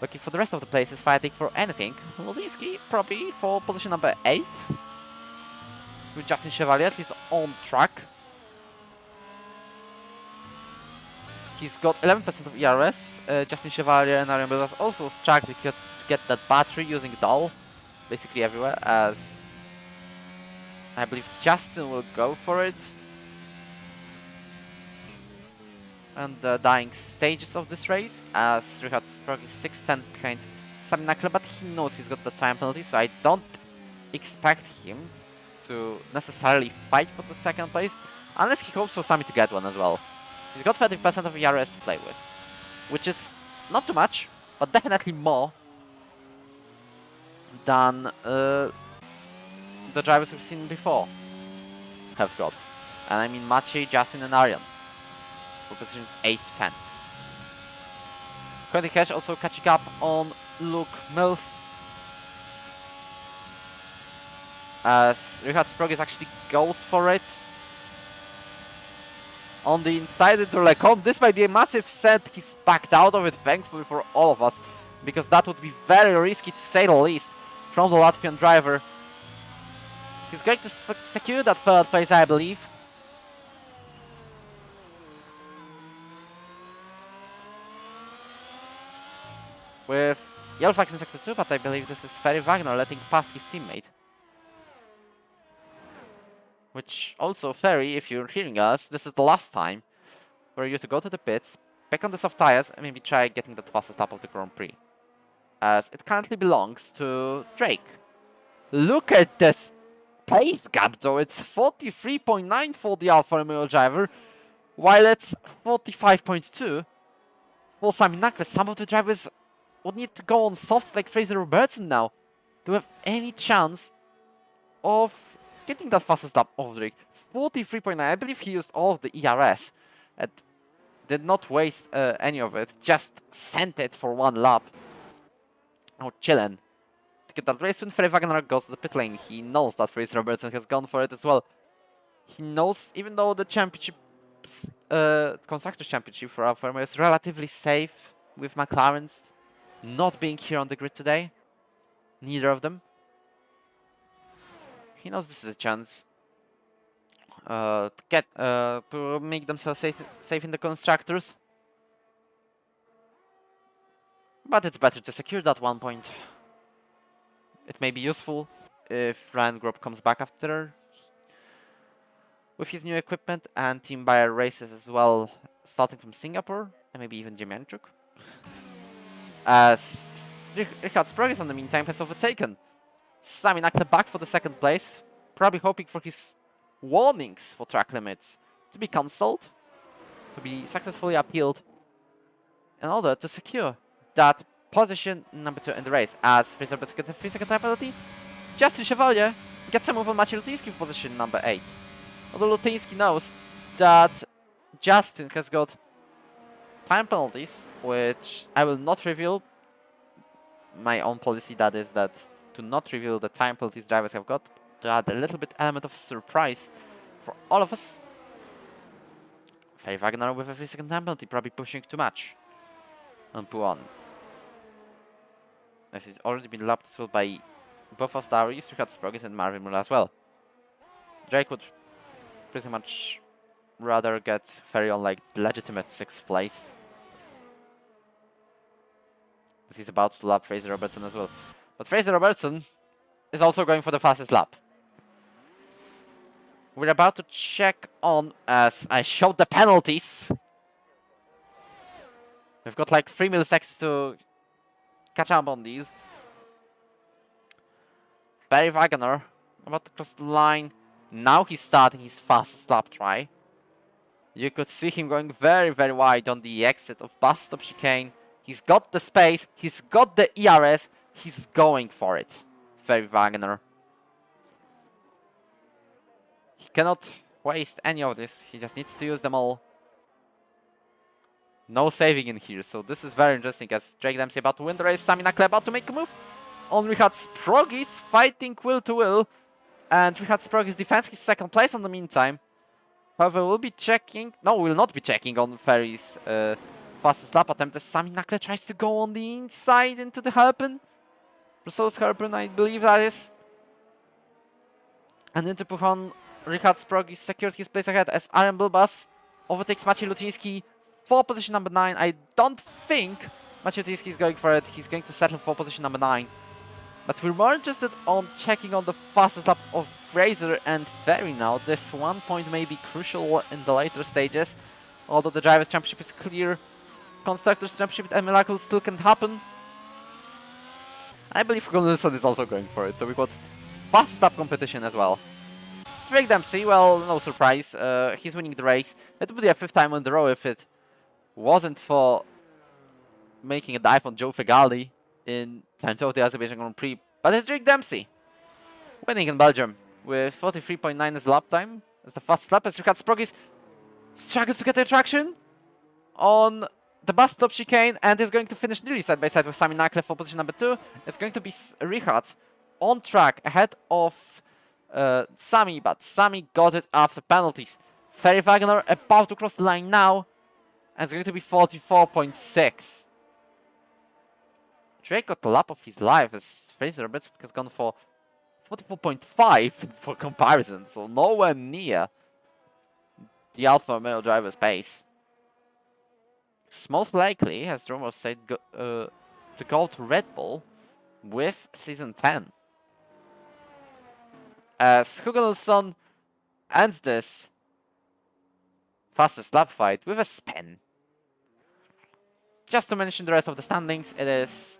looking for the rest of the places, fighting for anything. Lozinski probably for position number 8. With Justin Chevalier at least on track. He's got 11% of ERS. Justin Chevalier and Arian Bilbas also struggle to get that battery using Dahl basically everywhere, as I believe Justin will go for it. And the dying stages of this race, as Richard Sprog is 6 tenths behind Sami Nakle, but he knows he's got the time penalty, so I don't expect him to necessarily fight for the second place, unless he hopes for Sami to get one as well. He's got 30% of ERS to play with, which is not too much, but definitely more than the drivers we've seen before have got. And I mean Maciej, Justin and Arian for positions 8 to 10. Quentin Cash also catching up on Luke Mills, as Richard Sprogis actually goes for it. On the inside into Lecombe, this might be a massive set. He's backed out of it, thankfully for all of us, because that would be very risky to say the least from the Latvian driver. He's going to secure that third place, I believe. With yellow flags in sector 2, but I believe this is Ferry Wagner letting past his teammate. Which also, Ferry, if you're hearing us, this is the last time for you to go to the pits, back on the soft tires, and maybe try getting that fastest lap of the Grand Prix. As it currently belongs to Drake. Look at this pace gap though, it's 43.9 for the Alfa Romeo driver, while it's 45.2 for Simon Knackler. Some of the drivers would need to go on softs like Fraser Robertson now to have any chance of getting that fastest lap of Drake. 43.9, I believe he used all of the ERS and did not waste any of it, just sent it for one lap. Oh, chillin'. To get that race when Ferry Wagner goes to the pit lane, he knows that Fraser Robertson has gone for it as well. He knows, even though the championship, Constructors' Championship for Alfa Romeo is relatively safe with McLaren's not being here on the grid today, neither of them. He knows this is a chance to make themselves safe in the constructors. But it's better to secure that 1 point. It may be useful if Ryan Grob comes back after with his new equipment, and Team Bayer races as well, starting from Singapore and maybe even Jimenchuk. As Richard Sprogis, in the meantime, has overtaken Sami Nakle back for the second place, probably hoping for his warnings for track limits to be cancelled, to be successfully appealed, in order to secure that position number 2 in the race. As Fraser Robertson gets a 3-second time penalty, Justin Chevalier gets a move on Maciej Lutiński for position number 8. Although Lutiński knows that Justin has got time penalties, which I will not reveal. My own policy, that is, that to not reveal the time penalties drivers have got, to add a little bit element of surprise for all of us. Ferry Wagner with a 3-second time penalty, probably pushing too much on Puon. As it's already been lapped as well by both of Darius, Richard Sprogis and Marvin Muller as well. Drake would pretty much rather get Ferry on like the legitimate 6th place. As he's about to lap Fraser Robertson as well. But Fraser Robertson is also going for the fastest lap. We're about to check on, as I showed the penalties. We've got like 3 milliseconds to catch up on these. Ferry Wagner about to cross the line. Now he's starting his fastest lap try. You could see him going very, very wide on the exit of bus stop chicane. He's got the space, he's got the ERS, he's going for it. Ferry Wagner. He cannot waste any of this, he just needs to use them all. No saving in here, so this is very interesting as Drake Dempsey about to win the race. Sami Nakle about to make a move on Richard Sprogis, fighting will to will. And Richard Sprogis defends his 2nd place in the meantime. However, we'll be checking... No, we'll not be checking on Ferry's fastest lap attempt as Sami Nakle tries to go on the inside into the hairpin. Brussels hairpin, I believe that is. And into Puchon, Richard Sprogis secured his place ahead as Aaron Bilbas overtakes Maciej Lutiński for position number 9. I don't think Maciej Lutiński is going for it. He's going to settle for position number 9. But we're more interested on checking on the fastest lap of Fraser and Ferry now. This 1 point may be crucial in the later stages. Although the Drivers' Championship is clear, Constructors' Championship and miracle still can happen. I believe Gunnarsson is also going for it, so we've got fastest lap competition as well. Drake Dempsey, well, no surprise, he's winning the race. It would be a 5th time in a row if it wasn't for making a dive on Joe Fegali in Santo of the Azerbaijan Grand Prix. But it's Drake Dempsey winning in Belgium with 43.9 as lap time. That's the fastest lap as Richard Sprogis struggles to get the traction on the bus stop chicane and is going to finish nearly side by side with Sami Nakle for position number 2. It's going to be Richard on track ahead of Sami, but Sami got it after penalties. Ferry Wagner about to cross the line now, and it's going to be 44.6. Drake got the lap of his life as Fraser Robertson has gone for 44.5 for comparison, so nowhere near the Alfa Romeo driver's pace. It's most likely, as rumors said, to go to Red Bull with Season 10. As Gunnarsson ends this fastest lap fight with a spin. Just to mention the rest of the standings, it is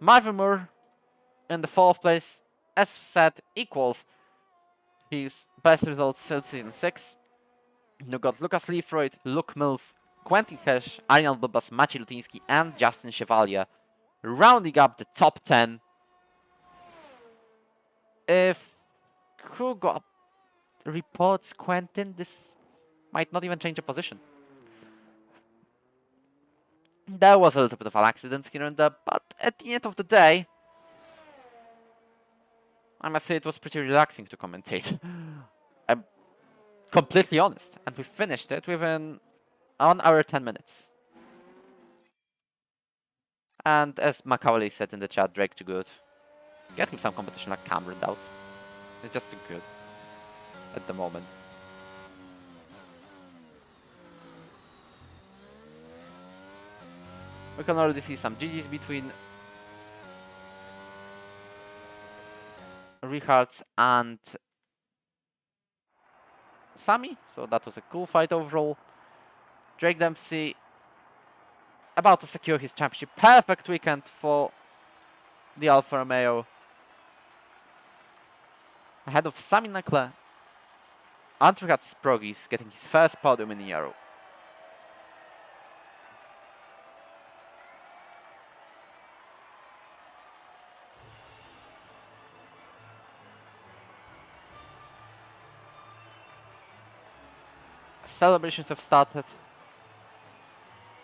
Marvin Moore in the 4th place, as said, equals his best results since season 6. You got Lucas Leafroyd, Luke Mills, Quentin Hesh, Ariel Bubas, Maciej Lutiński, and Justin Chevalier, rounding up the top 10. If Hugo reports Quentin, this might not even change a position. There was a little bit of an accident here and there, but at the end of the day, I must say it was pretty relaxing to commentate. I'm completely honest, and we finished it within 1 hour 10 minutes. And as Macaulay said in the chat, Drake too good. Get him some competition like Cameron out. It's just too good at the moment. We can already see some GG's between Richards and Sammy, so that was a cool fight overall. Drake Dempsey about to secure his championship. Perfect weekend for the Alfa Romeo. Ahead of Sami Nakla, Andreas Sprogis getting his first podium in the Ero. Celebrations have started.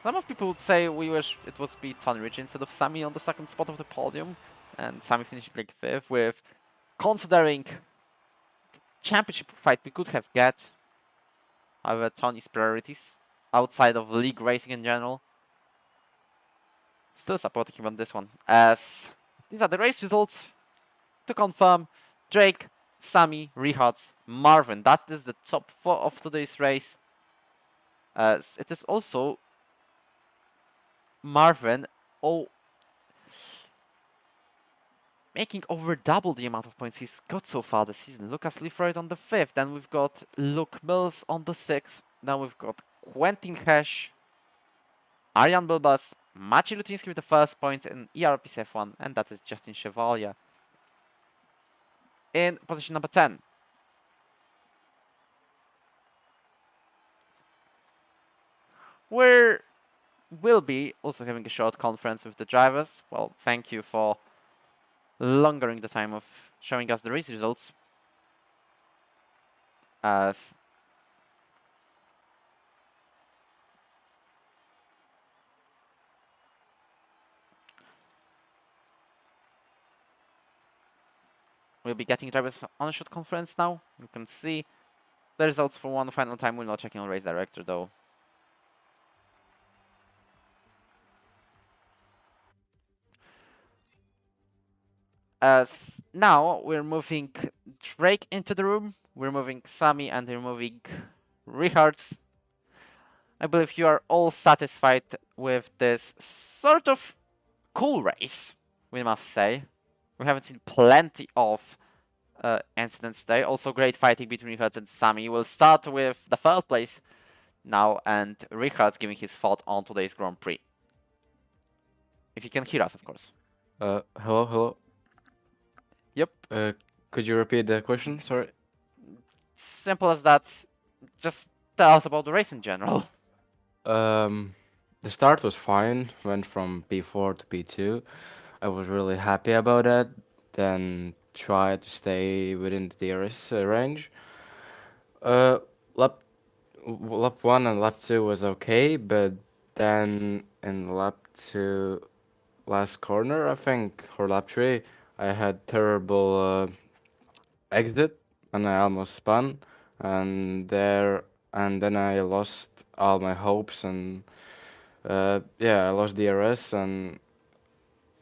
Some of people would say we wish it was be Tony Rich instead of Sami on the 2nd spot of the podium, and Sami finishing like 5th, with considering the championship fight we could have get. However, Tony's priorities outside of league racing in general. Still supporting him on this one, as these are the race results to confirm. Drake, Sami, Richards, Marvin. That is the top 4 of today's race. As it is also Marvin making over double the amount of points he's got so far this season. Lucas Leafroyd on the 5th, then we've got Luke Mills on the 6th, then we've got Quentin Hesh, Arian Bilbas, Maciej Lutiński with the first point in Ero Pc F1, and that is Justin Chevalier in position number 10. We'll be also having a short conference with the drivers. Well, thank you for longering the time of showing us the race results. As we'll be getting drivers on a short conference now. You can see the results for one final time. We're not checking on race director though. As now we're moving Drake into the room, we're moving Sami, and we're moving Richard. I believe you are all satisfied with this sort of cool race, we must say. We haven't seen plenty of incidents today. Also great fighting between Richard and Sami. We'll start with the 3rd place now, and Richard's giving his thought on today's Grand Prix. If you can hear us, of course. Hello. Yep. Could you repeat the question? Sorry. Simple as that. Just tell us about the race in general. The start was fine. Went from P4 to P2. I was really happy about that. Then tried to stay within the DRS range. Lap 1 and lap 2 was okay, but then in lap 2, last corner, I think, or lap 3, I had terrible exit and I almost spun, and then I lost all my hopes, and yeah, I lost DRS, and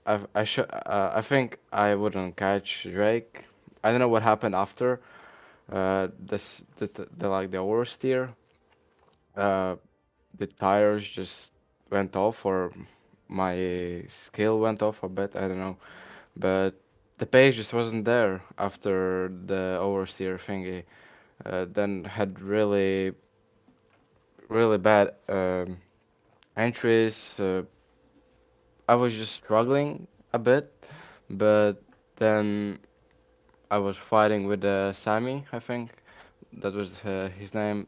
I think I wouldn't catch Drake. I don't know what happened after the like the oversteer. The tires just went off, or my skill went off a bit. I don't know, but the pace just wasn't there after the oversteer thingy. then had really bad entries. I was just struggling a bit, but then I was fighting with Sammy, I think that was his name.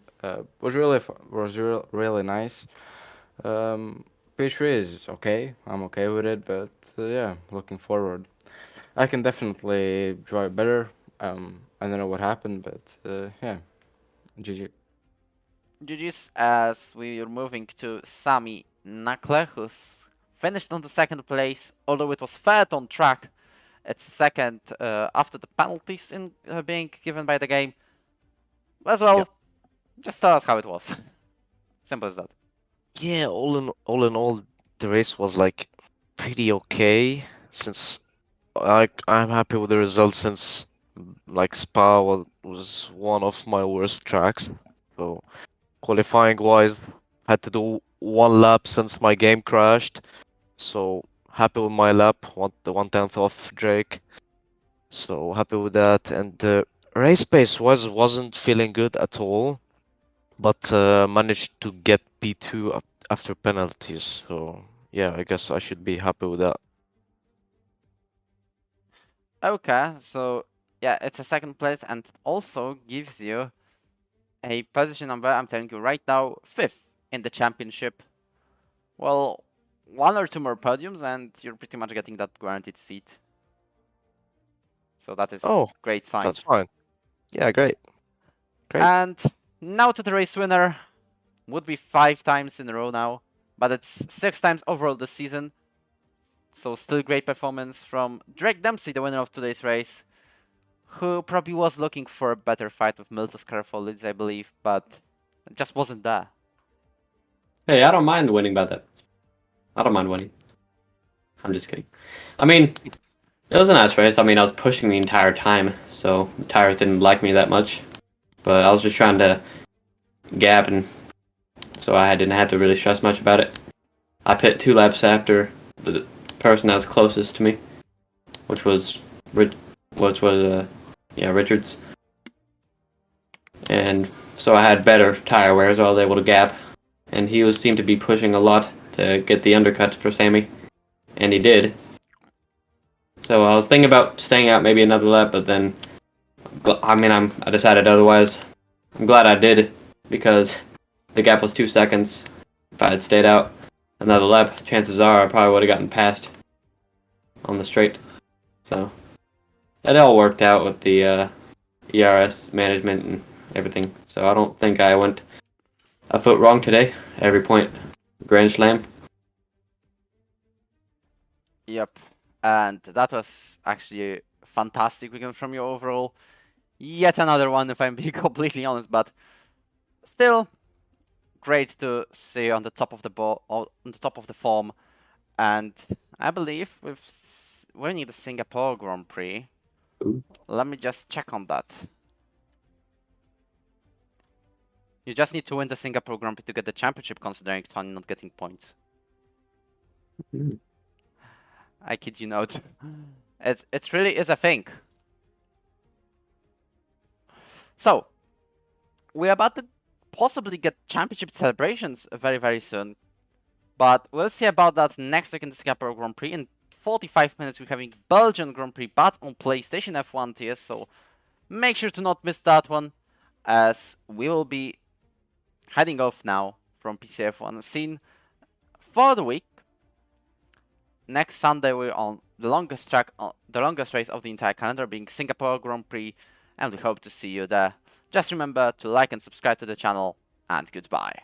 Really nice. Um, P3 is okay. I'm okay with it, but yeah, looking forward. I can definitely drive better. I don't know what happened, but yeah, GG. GG's, as we're moving to Sami Nakle, who's finished on the second place, although it was third on track. It's second after the penalties in being given by the game. As Yeah. well, just tell us how it was. Simple as that. Yeah, all in all, the race was like pretty okay since I'm happy with the results since like Spa was one of my worst tracks. So qualifying wise, had to do one lap since my game crashed. So happy with my lap, the 1/10 off Drake. So happy with that. And the race pace wasn't feeling good at all, but managed to get P2 after penalties. So yeah, I guess I should be happy with that. Okay, so yeah, it's a second place and also gives you a position number, I'm telling you right now, 5th in the championship. Well, one or two more podiums and you're pretty much getting that guaranteed seat. So that is Oh, great sign. that's fine. Yeah, great. Great. And now to the race winner. Would be 5 times in a row now, but it's 6 times overall this season. So still great performance from Drake Dempsey, the winner of today's race, who probably was looking for a better fight with Miltos Carafolids, I believe, but it just wasn't there. Hey, I don't mind winning by that. I don't mind winning. I'm just kidding. I mean, it was a nice race. I mean, I was pushing the entire time, so the tires didn't like me that much. But I was just trying to gap, and so I didn't have to really stress much about it. I pit 2 laps after the person that was closest to me, which was Richards, and so I had better tire wear, so I was able to gap. And he seemed to be pushing a lot to get the undercut for Sammy, and he did. So I was thinking about staying out maybe another lap, but then I decided otherwise. I'm glad I did because the gap was 2 seconds. If I had stayed out another lap, chances are I probably would have gotten past on the straight. So it all worked out with the ERS management and everything. So I don't think I went a foot wrong today. Every point, grand slam. Yep, and that was actually a fantastic weekend from you overall. Yet another one, if I'm being completely honest, but still great to see you on the top of the ball, on the top of the form, and I believe with winning the Singapore Grand Prix. Ooh. Let me just check on that. You just need to win the Singapore Grand Prix to get the championship, considering Tony not getting points. Mm. I kid you not. It really is a thing. So, we're about to possibly get championship celebrations very, very soon. But we'll see about that next week in the Singapore Grand Prix. In 45 minutes, we're having Belgian Grand Prix, but on PlayStation F1 TS. So, make sure to not miss that one, as we will be heading off now from PC F1 scene for the week. Next Sunday, we're on the longest race of the entire calendar, being Singapore Grand Prix, and we hope to see you there. Just remember to like and subscribe to the channel, and goodbye.